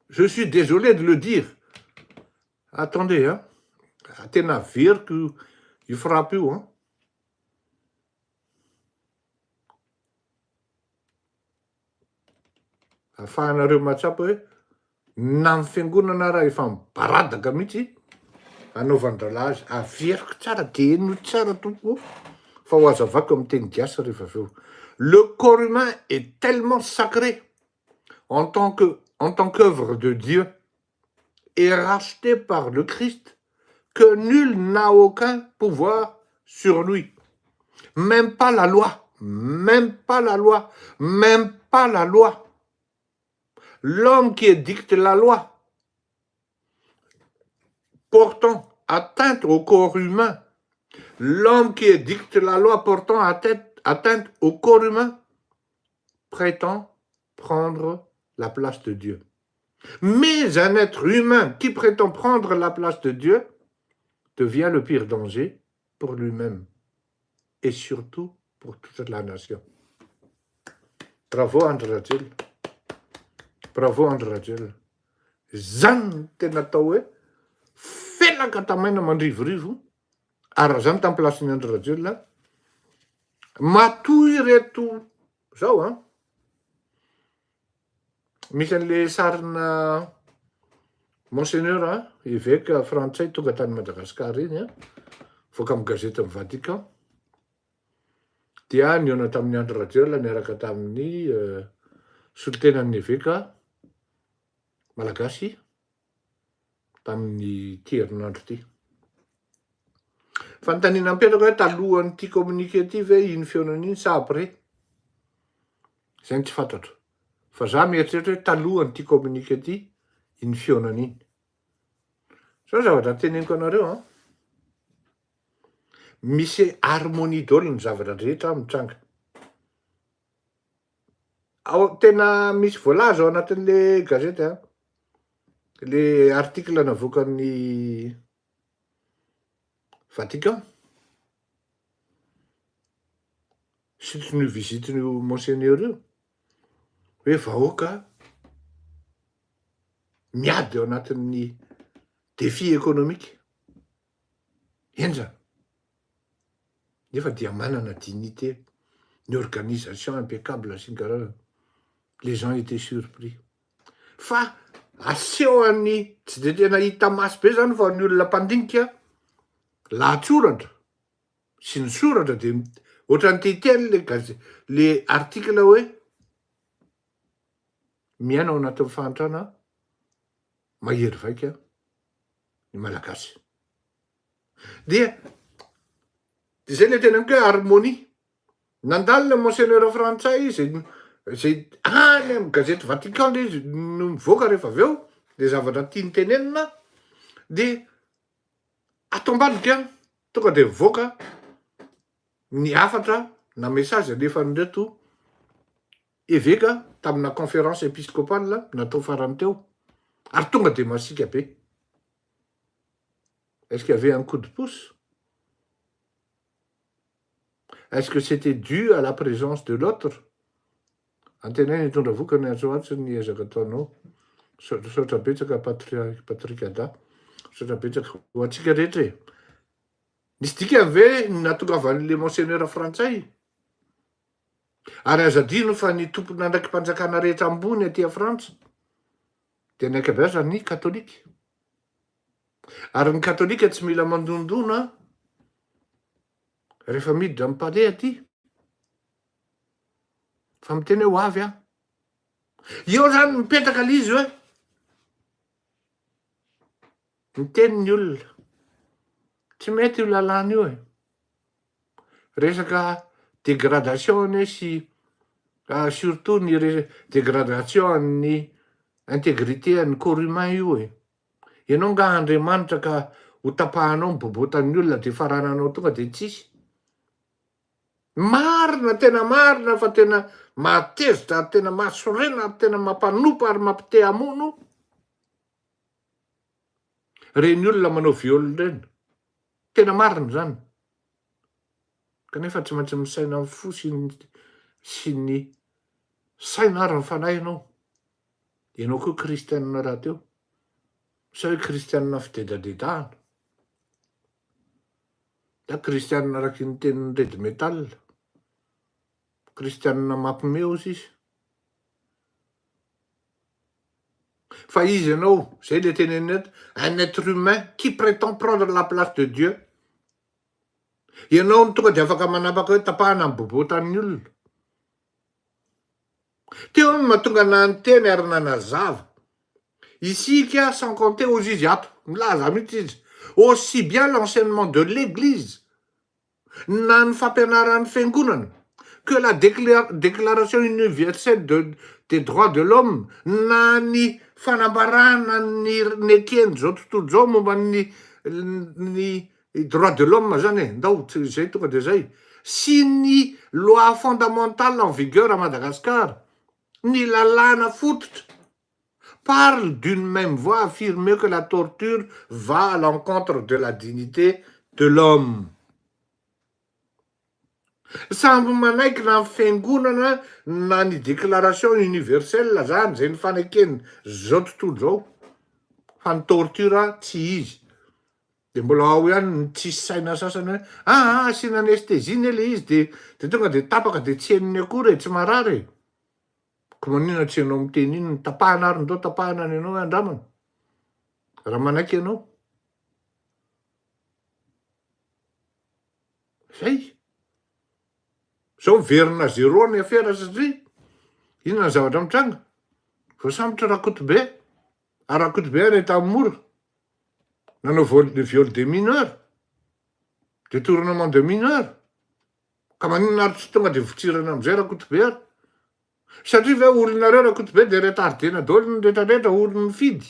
Je suis désolé de le dire. Attendez, hein. T'es navire qu'il fera plus, hein. Ahafahanareo matsapo hoe na amin'ny fiangonana raha efa mibaradaka mihitsy anaovan-dralazy averiko tsara dia eno tsara tompo fa ho azavako amin'ny teny gasy rehefa aveo. Le corps humain est tellement sacré en tant qu'œuvre de Dieu et racheté par le Christ que nul n'a aucun pouvoir sur lui. Même pas la loi. Même pas la loi. Même pas la loi. L'homme qui édicte la loi portant atteinte au corps humain, l'homme qui édicte la loi portant atteinte au corps humain prétend prendre la place de Dieu. Mais un être humain qui prétend prendre la place de Dieu devient le pire danger pour lui-même et surtout pour toute la nation. Bravo André Rajel. Bravo André Rajel. Zany tena atao hoe felaka tamaina mandrivorivo ary zany tamin'ny plasin'ny André Rajel matoy reto zao a misy an'le sarina monseigneur évêque frantsay tonga tany Madagasikara iny voaka amin'ny gazety amin'ny Vatican dia niona tamin'ny André Rajel niaraka tamin'ny solitenan'ny évêque malagasy tamin'ny herinandro ity. Fanontaniana mipetraka hoe talohan'ity communiqué ity ve iny feonan'iny sa après? Zay tsy fantatro. Fa za mieritreritra hoe talohany ty communiqué ty, iny fionana iny. Zao zavatra teneniko anareo an. Misy harmonie daholo ny zavatra rehetra mitranga. Ao tena misy voalaza ao anatin'le gazety an. Le article navoakan'ny Vatican. Sitrin'io vizitin'io monseigneur io. Hoe vahoaka miady ao anatin'ny défi économique. Enja. Nefa dia manana dignité. Une organisation impeccable sy ny karazana. Les gens étaient surpris. Fa aseho an'ny tsy de tena hita maso be zany fa ny olona mpandinika lahatsoratra sy ny soratra de ohatran'ny titeny le article hoe miaina ao anatin'ny fahantrana mahery vaika ny malagasy. Dia zay le tena hoe harmonie. Nandalo le monseigneur frantsay zay any amin'ny gazety Vatican le izy no mivoaka rehefa avy eo le zavatra tiany tenenina de ato ambadika tonga de mivoaka ny afatra na message alefan'ireto évêque tamina conférence épiscopale natao farany teo ary tonga de masika be. Est-ce qu'il y avait un coup de pouce? Est-ce que c'était dû à la présence de l'autre? Antenay nitondra vokany antsoatsy ny ezaka ataonao. Saotra betsaka patrikada. Saotra betsaka ho antsika rehetra. Nisy dika ve natongavan'le monseigneur frantsay? Ary azadino fa ny tompona ndraiky mpanjakana rehetra ambony aty a Frantsa dia ny ankabeazany ny katolika. Ary ny katolika tsy mila mandondona rehefa miditra amin'ny palais aty. Fa miteny hoe ho avy a. Eo zany mipetraka l'izy hoe miteny ny olona. Tsy mety io lalàna io e. Resaka dégradation sy surtout ny dégradation ny intégrité ny corps humain io e. Ianao nga Andriamanitra ka ho tapahanao mibobotan'ny olona de farananao tonga de tsisy. Marina, tena marina fa tena matezitra, tena mahasorena, tena mampanopa ary mampite hamono reny olona manao viol reny. Tena marina zany. Kanefa tsy maintsy misaina amin'ny fo sy ny saina ary ny fanahy ianao. Ianao koa kristianina raha teo. Sa hoe kristianina fidedadedahana. Da kristianina araky ny tenin'ny red metal. Kristianina mampimeo izy. Fa izy ianao, zay le teneniny eto, un être humain qui prétend prendre la place de Dieu. Ianao tonga de afaka manapaka hoe tapahana amin'ny bobotan'ny olona. Teo ny mahatonga nanteny ary nanazava. Isika, sans compter aux izy ato, milaza mihitsy izy, aussi bien l'enseignement de l'Église, na ny fampianaran'ny fiangonana, que la déclaration universelle des droits de l'homme, na ny fanambarana ny ekeny zao tontolo zao momba ny droit de l'homme zany e, ndao zay tonga de zay, sy ny loi fondamentale en vigueur à Madagascar, ny lalàna fototra, parle d'une même voix affirmer que la torture va à l'encontre de la dignité de l'homme. Samby manaiky na ny fiangonana na ny déclaration universelle zany, zay ny fanekeny zao tontolo zao, fa ny torture tsy izy. De mbola ao ihany ny tsisy saina sasany hoe asina anestesie le izy de tonga de tapaka de tsy henony akory tsy marary. Ko manina tsy ianao miteny iny, tapahana ary ndao tapahana any ianao andramana. Raha manaiky ianao. Zay. Zao miverina zéro ny affaire satria inona ny zavatra mitranga. Voasambotra Rakotobe. Rakotobe any Tamora. Nanao viol de mineur. Détournement de mineur. Ka manina ary tsy tonga de votsirana amizay Rakotobe ary. Satria ve olona reo Rakotobe dia retardena daholo ny rehetrarehetra olona mifidy.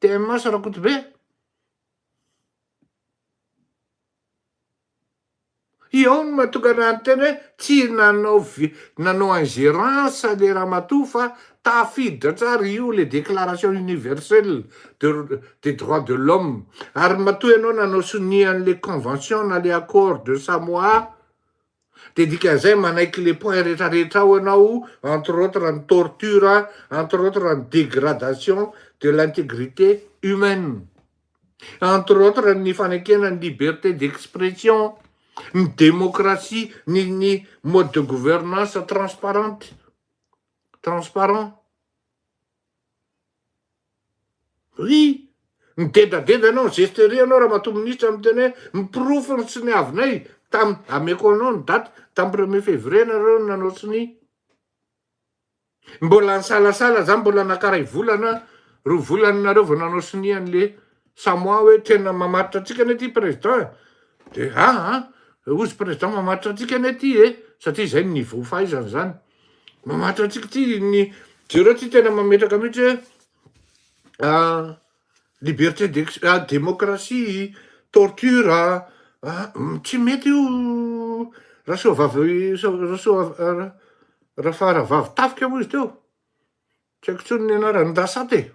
TMS Rakotobe. Io no mahatonga raha ny tena hoe tsy nanao ingérence le Ramatoa fa tafiditra tsara io le déclaration universelle des droits de l'homme. Ary matoa ianao nanao sonia an'le convention na le accord de Samoa. Dia dikan'izay manaiky le point rehetrarehetra ao ianao, entre autres ny torture, entre autres ny dégradation de l'intégrité humaine, entre autres ny fanekena ny liberté d'expression, ny démocratie, ny mode de gouvernance transparent. Oui, midedadeda anao, gesterie anao raha mahato ministra amin'ny teny hoe mipirofo sy ny avinay ameko anao ny daty tamin'ny 1er février nareo nanao sy ny mbola nisalasala zany mbola nakaray volana 2 volana nareo vao nanao sy ny an'le Samoa hoe tena mamaritra antsika ny ty président. Dia ozy président mamaritra antsika ny ty satria zay ny niveau fahaizany zany. Mamaritra antsika ty ny jereo ty tena mametraka mihitsy hoe liberté démocratie, torture, tsy mety io raha faharavavy tafika moa izy teo. Tsy haiko tsony ny anarany Ndasata e.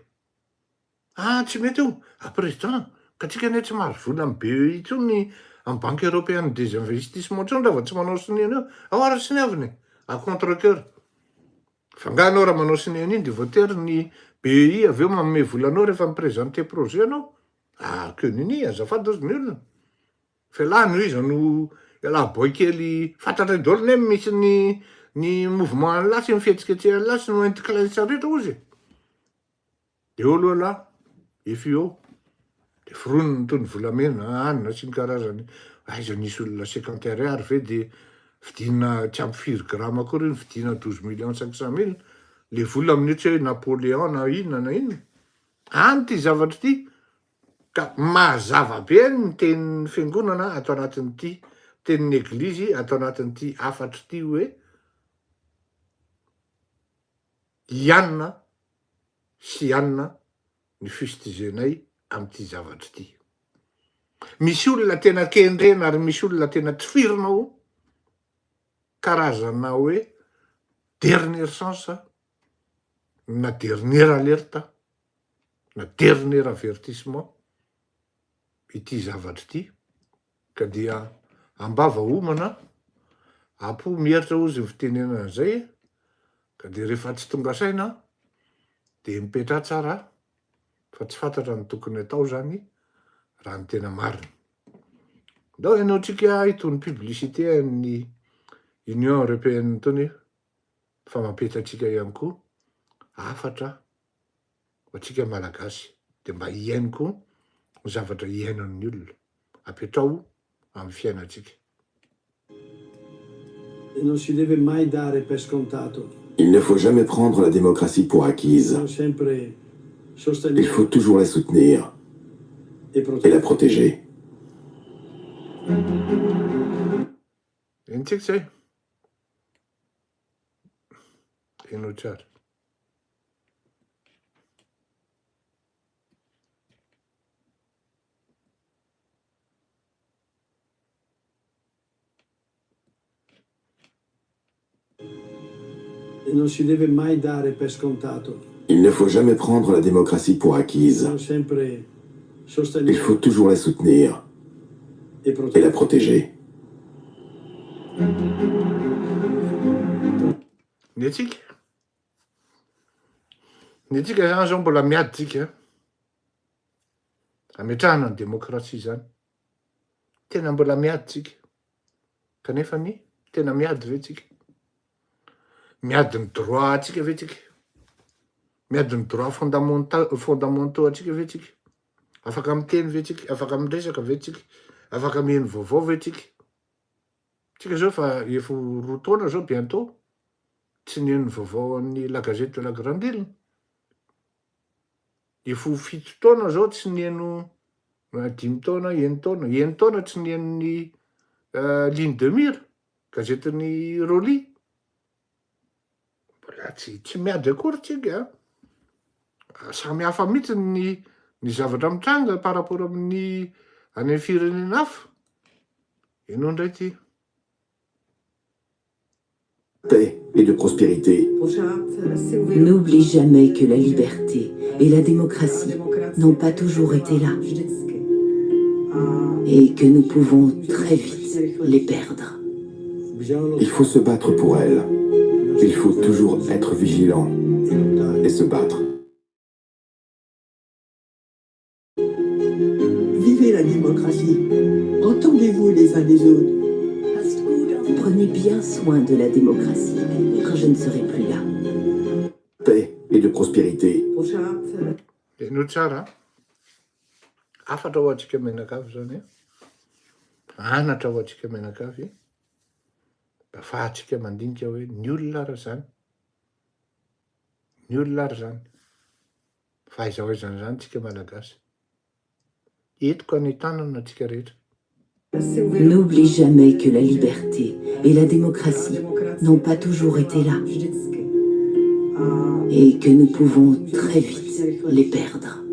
Tsy mety io. Président, ka tsika ne tsy mahazo vola amin'ny BEI tsony amin'ny banque européenne des investissements tsony raha vao tsy manao siniana io. Ao ara siniaviny à contre-cœur. Fa nga anao raha manao siniana iny dia voatery ny BEI avy eo manome volanao rehefa miprésenter projet anao. Que nini azafady ozy ny olona. Fa lany izy no boy kely fantatray daholo ne misy ny mouvement lasy, ny fihetsiketsehany lasy no antiklaisa rehetra ozy. Dia eo aloha lahy, FIO, dia fironiny toy ny volamena, anina sy ny karazany. Aiza nisy olona 50 ariary ve dia vidina tsy ampy 4 grammes akory ny vidina 12 500 000. Le vola amin'io tsy hoe Napoléon na inona na inona. Any ty zavatra ty. Ka mazava be ny tenin'ny fiangonana atao anatin'ity, tenin'ny eglizy atao anatin'ity afatra ty hoe ianona sy ianona ny fistizenay amin'ity zavatra ty. Misy olona tena kendrena ary misy olona tena tifirinao karazana hoe dernière chance na dernière alerte na dernier avertissement ity zavatra ity. Ka dia ambava homana apo mieritra ozy ny fitenenana an'izay. Ka dia rehefa tsy tonga saina dia mipetra tsara fa tsy fantatra ny tokony atao zany raha ny tena marina. Ndao ianao tsika itony publicité ny Union Européenne tony fa mampetratsika ihany koa afatra ho antsika malagasy dia mba hiaino koa ny zavatra hiainan'ny olona apetrao amin'ny fiainantsika. Non si deve mai dare per scontato. Il ne faut jamais prendre la démocratie pour acquise. Bisogna sempre Il sostenere faut toujours la soutenir e et la proteggere. protéger. Intsika zay. Hainao tsara. Non si deve mai dare per scontato. Il ne faut jamais prendre la démocratie pour acquise. Bisogna sempre Il sostenere faut toujours la soutenir e et la proteggere. protéger. Ny antsika zany zao mbola miady tsika ametrahana ny demokrasia zany. Tena mbola miady tsika. Kanefa ny tena miady ve tsika? Miady ny droit atsika ve tsika? Miady ny droit fondamentaux atsika ve tsika? Afaka miteny ve tsika? Afaka miresaka ve tsika? Afaka mihaino vaovao ve tsika? Tsika zao fa efa 2 taona zao bientôt tsy nihaino vaovao amin'ny La Gazette de la Grande Île. Efa 7 taona zao tsy nihaino 5 taona, 9 taona tsy nihaino ny Ligne de Mire, gazetiny Roly. Mbola tsy miady akory tsika. Samy hafa mihitsy ny zavatra mitranga par rapport amin'ny any amin'ny firenena hafa. Ino indray ty? Paix et de prospérité. N'oublie jamais que la liberté et la démocratie n'ont pas toujours été là et que nous pouvons très vite les perdre. Il faut se battre pour elle. Il faut toujours être vigilant et se battre. Vivez la démocratie. Entendez-vous les uns les autres. Prenez bien soin de la démocratie quand je ne serai plus là. Paix et de prospérité. Ino tsara? Afatra ho antsika menakavy zany. Anatra ho antsika menakavy. Mba afahantsika mandinika hoe ny olona ara zany. Ny olona ara zany. Fahaiza-hoaizana zany tsika malagasy. Etiko any tanana antsika rehetra. N'oublie jamais que la liberté et la démocratie n'ont pas toujours été là et que nous pouvons très vite les perdre.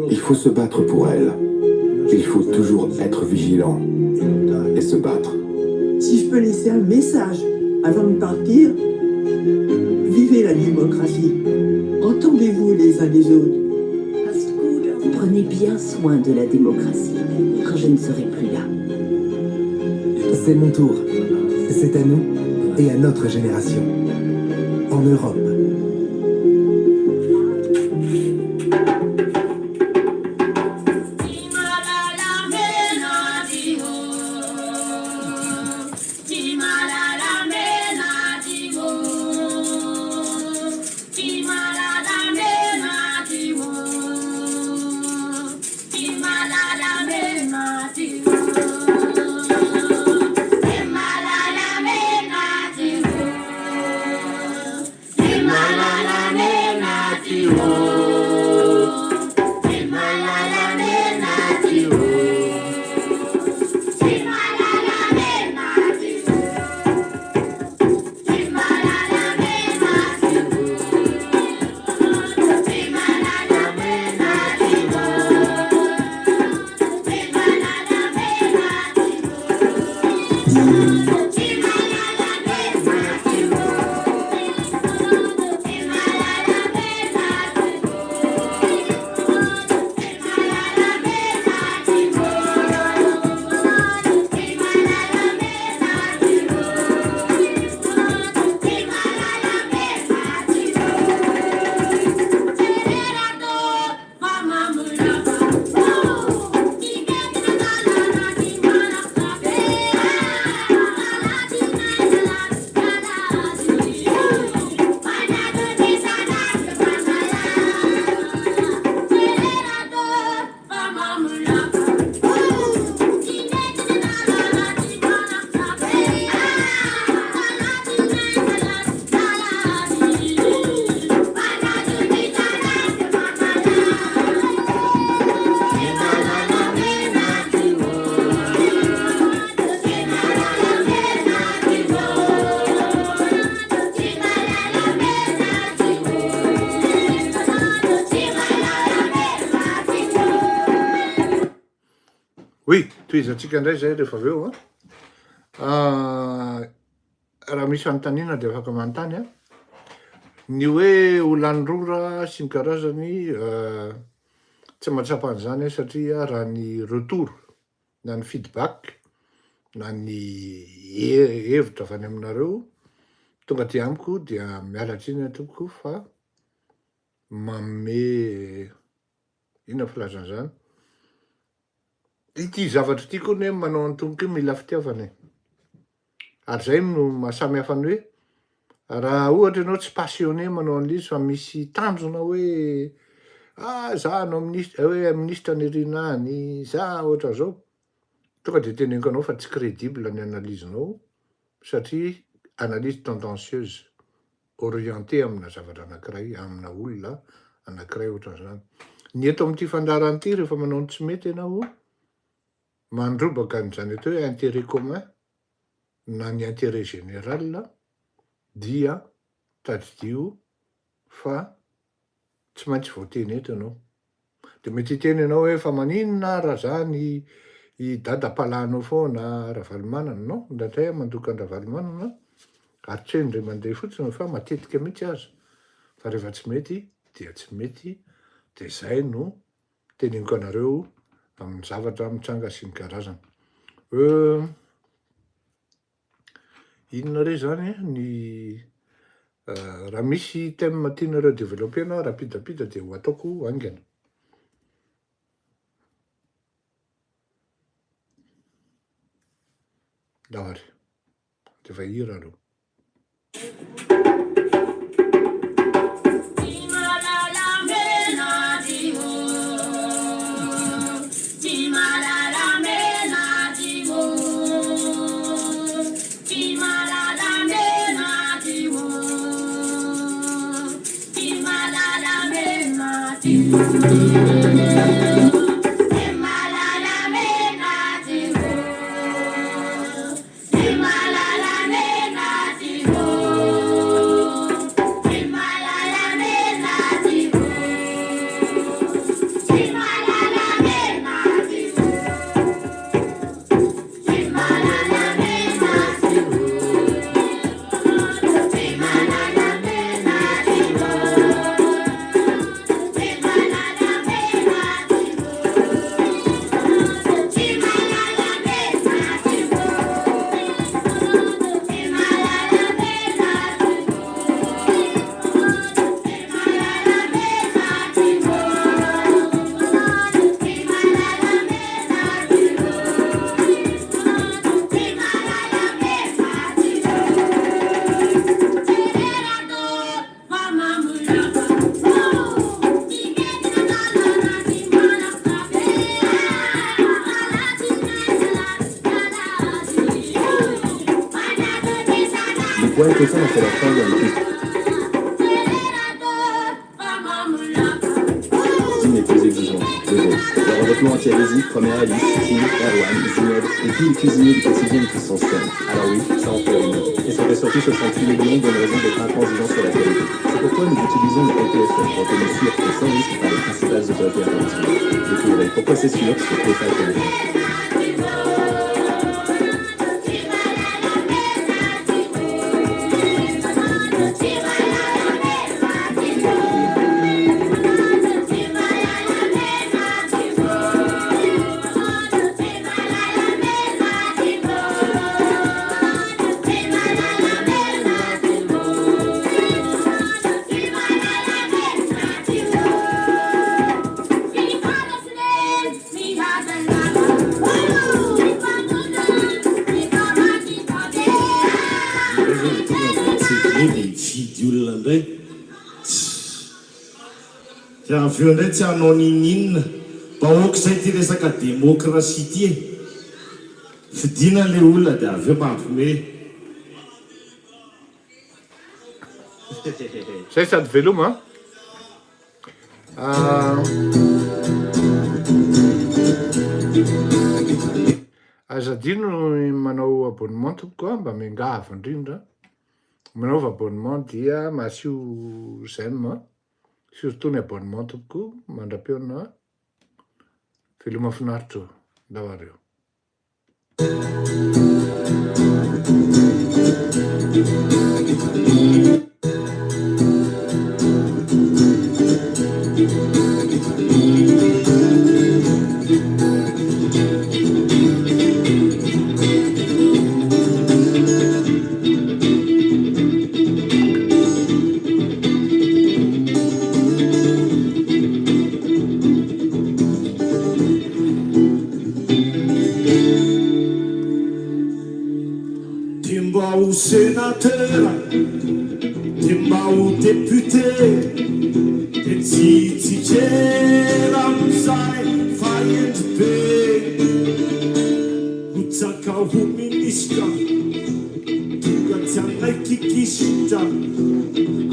Il faut se battre pour elle. Il faut toujours être vigilant et se battre. Si je peux laisser un message avant de partir, vivez la démocratie. Entendez-vous les uns les autres. Prenez bien soin de la démocratie quand je ne serai plus là. C'est mon tour. C'est à nous et à notre génération. En Europe. Oui, tohizantsika indray zay rehefa avy eo raha misy fanontaniana dia afaka manontany a. Ny hoe ho lany rora sy ny karazany tsy mahatsapa an'izany satria raha ny retour na ny feedback na ny hevitra avy any aminareo tonga ty amiko dia miala tsiny tompoko fa manome inona filazan'izany. Ity zavatra ity koa ne manao antomboka mila fitiavana. Ary zay no mahasamy hafa ny hoe raha ohatra ianao tsy passionné manao an'izy fa misy tanjona hoe za anao ministra nirina any, za ohatra zao, tonga de teneniko anao fa tsy crédible ny analyse-nao satria analyse tendancieuse orientée amina zavatra anankiray, amina olona anankiray ohatran'izany. Ny eto amin'ity fandarana ity rehefa manao ny tsy mety ianao mandrobaka an'izany atao hoe intérêt commun na ny intérêt général dia tadydio fa tsy maintsy voateny eto ianao. De mety hiteny ianao hoe fa maninona raha zany i dada-palanao foana Ravalomanana, no, indratray mandoka ny Ravalomanana, ary tsy indray mandeha fotsiny fa matetika mihitsy aza. Fa rehefa tsy mety, dia tsy mety, de zay no teneniko anareo amin'ny zavatra mitsanga sy ny karazana. Inona re zany ny raha misy thème tianareo développena rapidapida de ho ataoko aingana. Dahary, de efa hira aloha. Ouais, que ça, on fait la fin de la Team est plus exigeant. Désolé. Le revêtement anti-adhésif, première Alice, Team, Erwan, Zined, et puis les cuisiniers du quotidien qui sont stern. Alors oui, ça en fait une. Et ça fait surtout 68 millions de raisons d'être intransigeants sur la qualité. C'est pourquoi nous utilisons le LPFM, retenu sûr et sans risque par les principales autorités internationales. Découvrez pourquoi c'est sûr sur PFA. Aveo ndray tsy hanao ninninona bahoaka izay ty resaka démocratie ty e fidina le olona dia aveo mampiomehy. Zay sady veloma azadino manao abonnement tokoa mba miangava indrindra. Manaova abonnement dia masio j'aime, surtout ny abonnement tokoa mandra-peona veloma finaritra davareo. Sénateur, timba o député, et si tijera mzai fayentu pe, utsaka o ministra, tuga tiana kikishita,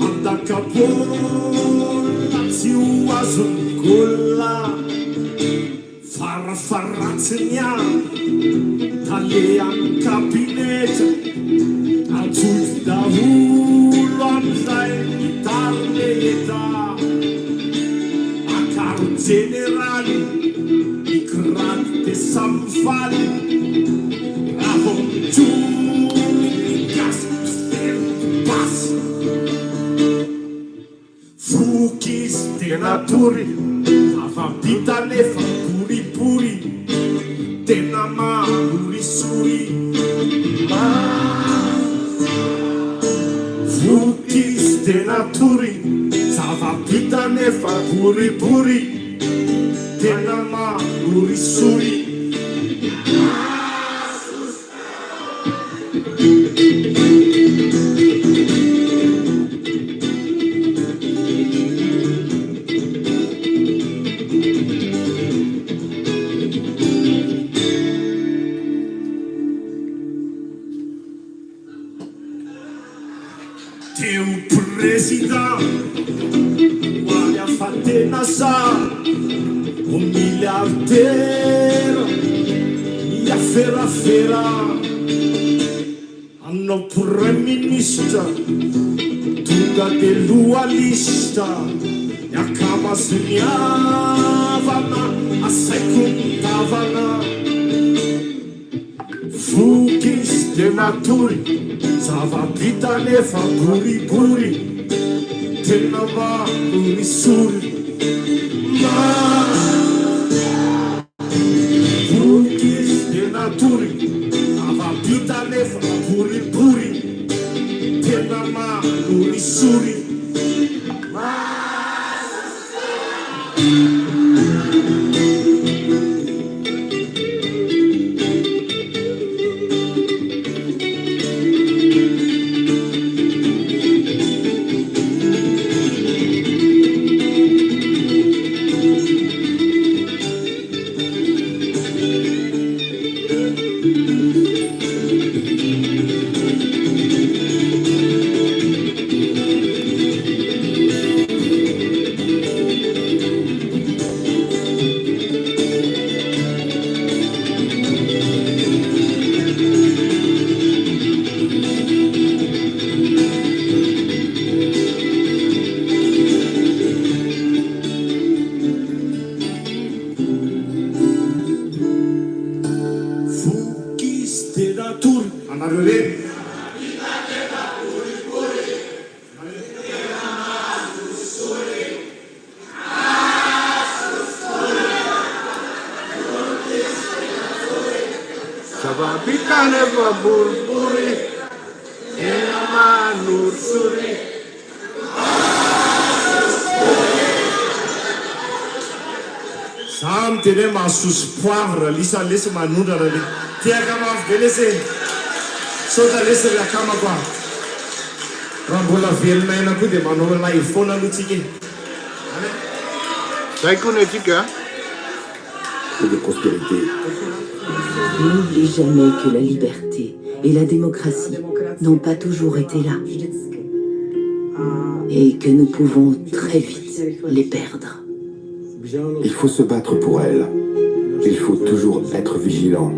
andaka bola ti uazo gola, farafaratsnya, talean kabinete. Tudo da rua, generali ikraty de samy faly avo mitony gasy fiteny basy fokizy de natory avampita nefa boribory tena mahorisory fokizy de natory zavampita nefa boribory tena mahorisory teo président hoany afatena sa o milliardaire miaferafera anao premier ministre tonga de loalista miakamazy miavana asaiko mitavana fokizy de natory zavampita nefa boribory tena mahorisory fokizy de natory zavampita nefa boribory tena mahorisory zavampita nefa boribory tena mahorisory samy tena hoe mahasosy poivre lisa lesy manondrana le tiakama avy be lesy sota lesy ry akamako a raha mbola velonaina koa dia manao live foana aloha tsika zay koa ny atsika et de prospérité. N'oublie jamais que la liberté et la démocratie n'ont pas toujours été là et que nous pouvons très vite les perdre. Il faut se battre pour elle. Il faut toujours être vigilant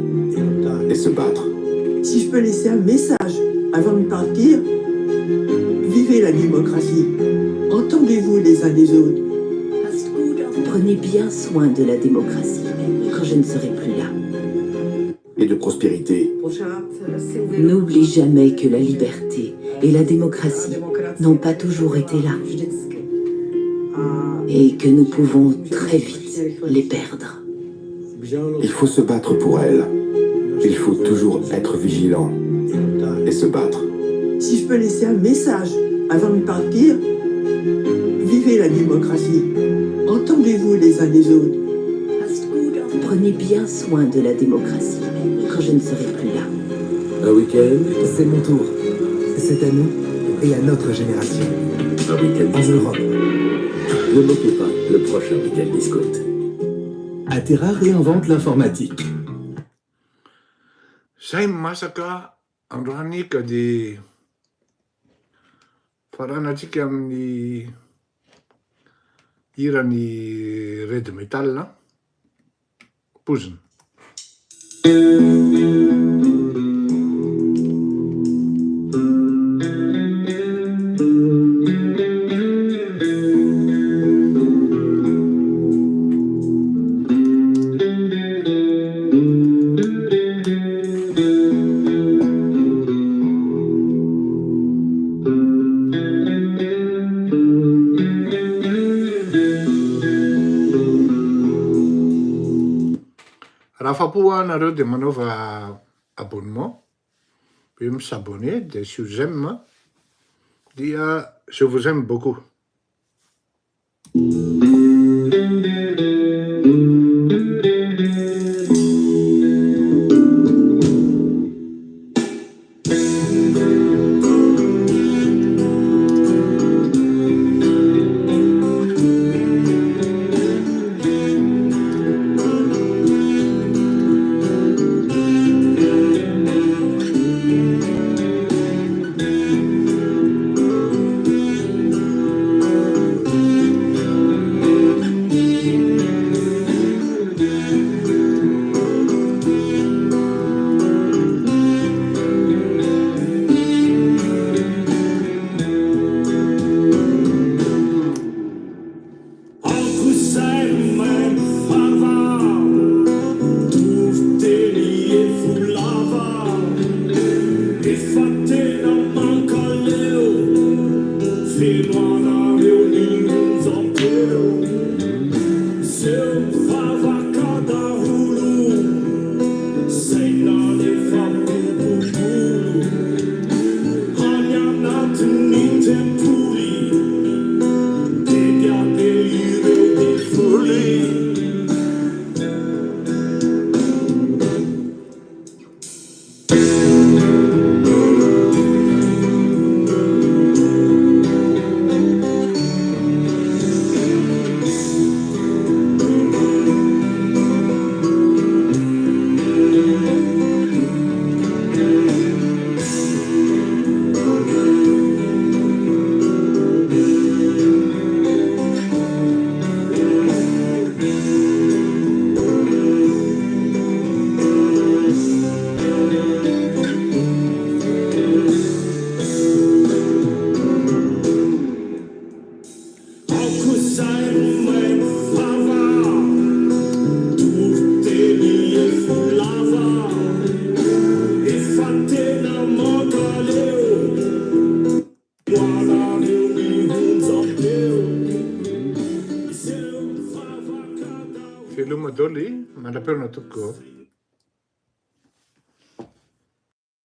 et se battre. Si je peux laisser un message avant de partir, vivez la démocratie. Entendez-vous les uns les autres. Prenez bien soin de la démocratie quand je ne serai plus là. Et de prospérité. N'oublie jamais que la liberté et la démocratie n'ont pas toujours été là et que nous pouvons très vite les perdre. Il faut se battre pour elle. Il faut toujours être vigilant et se battre. Si je peux laisser un message avant de partir, vivez la démocratie. Entendez-vous les uns les autres. Prenez bien soin de la démocratie quand je ne serai plus là. Un week-end, c'est mon tour. C'est à nous et à notre génération. Un week-end en Europe. Ne manquez pas le prochain week-end Discount. Atera réinvente l'informatique. Zay masaka androany ka dia faranatsika amin'ny hirany red metal pozina. Rafapuanareo dia manaova abonnement. Puis s'abonner, des sur j'aime. Dia je vous aime beaucoup. Filuma doli, mana pernah tuko.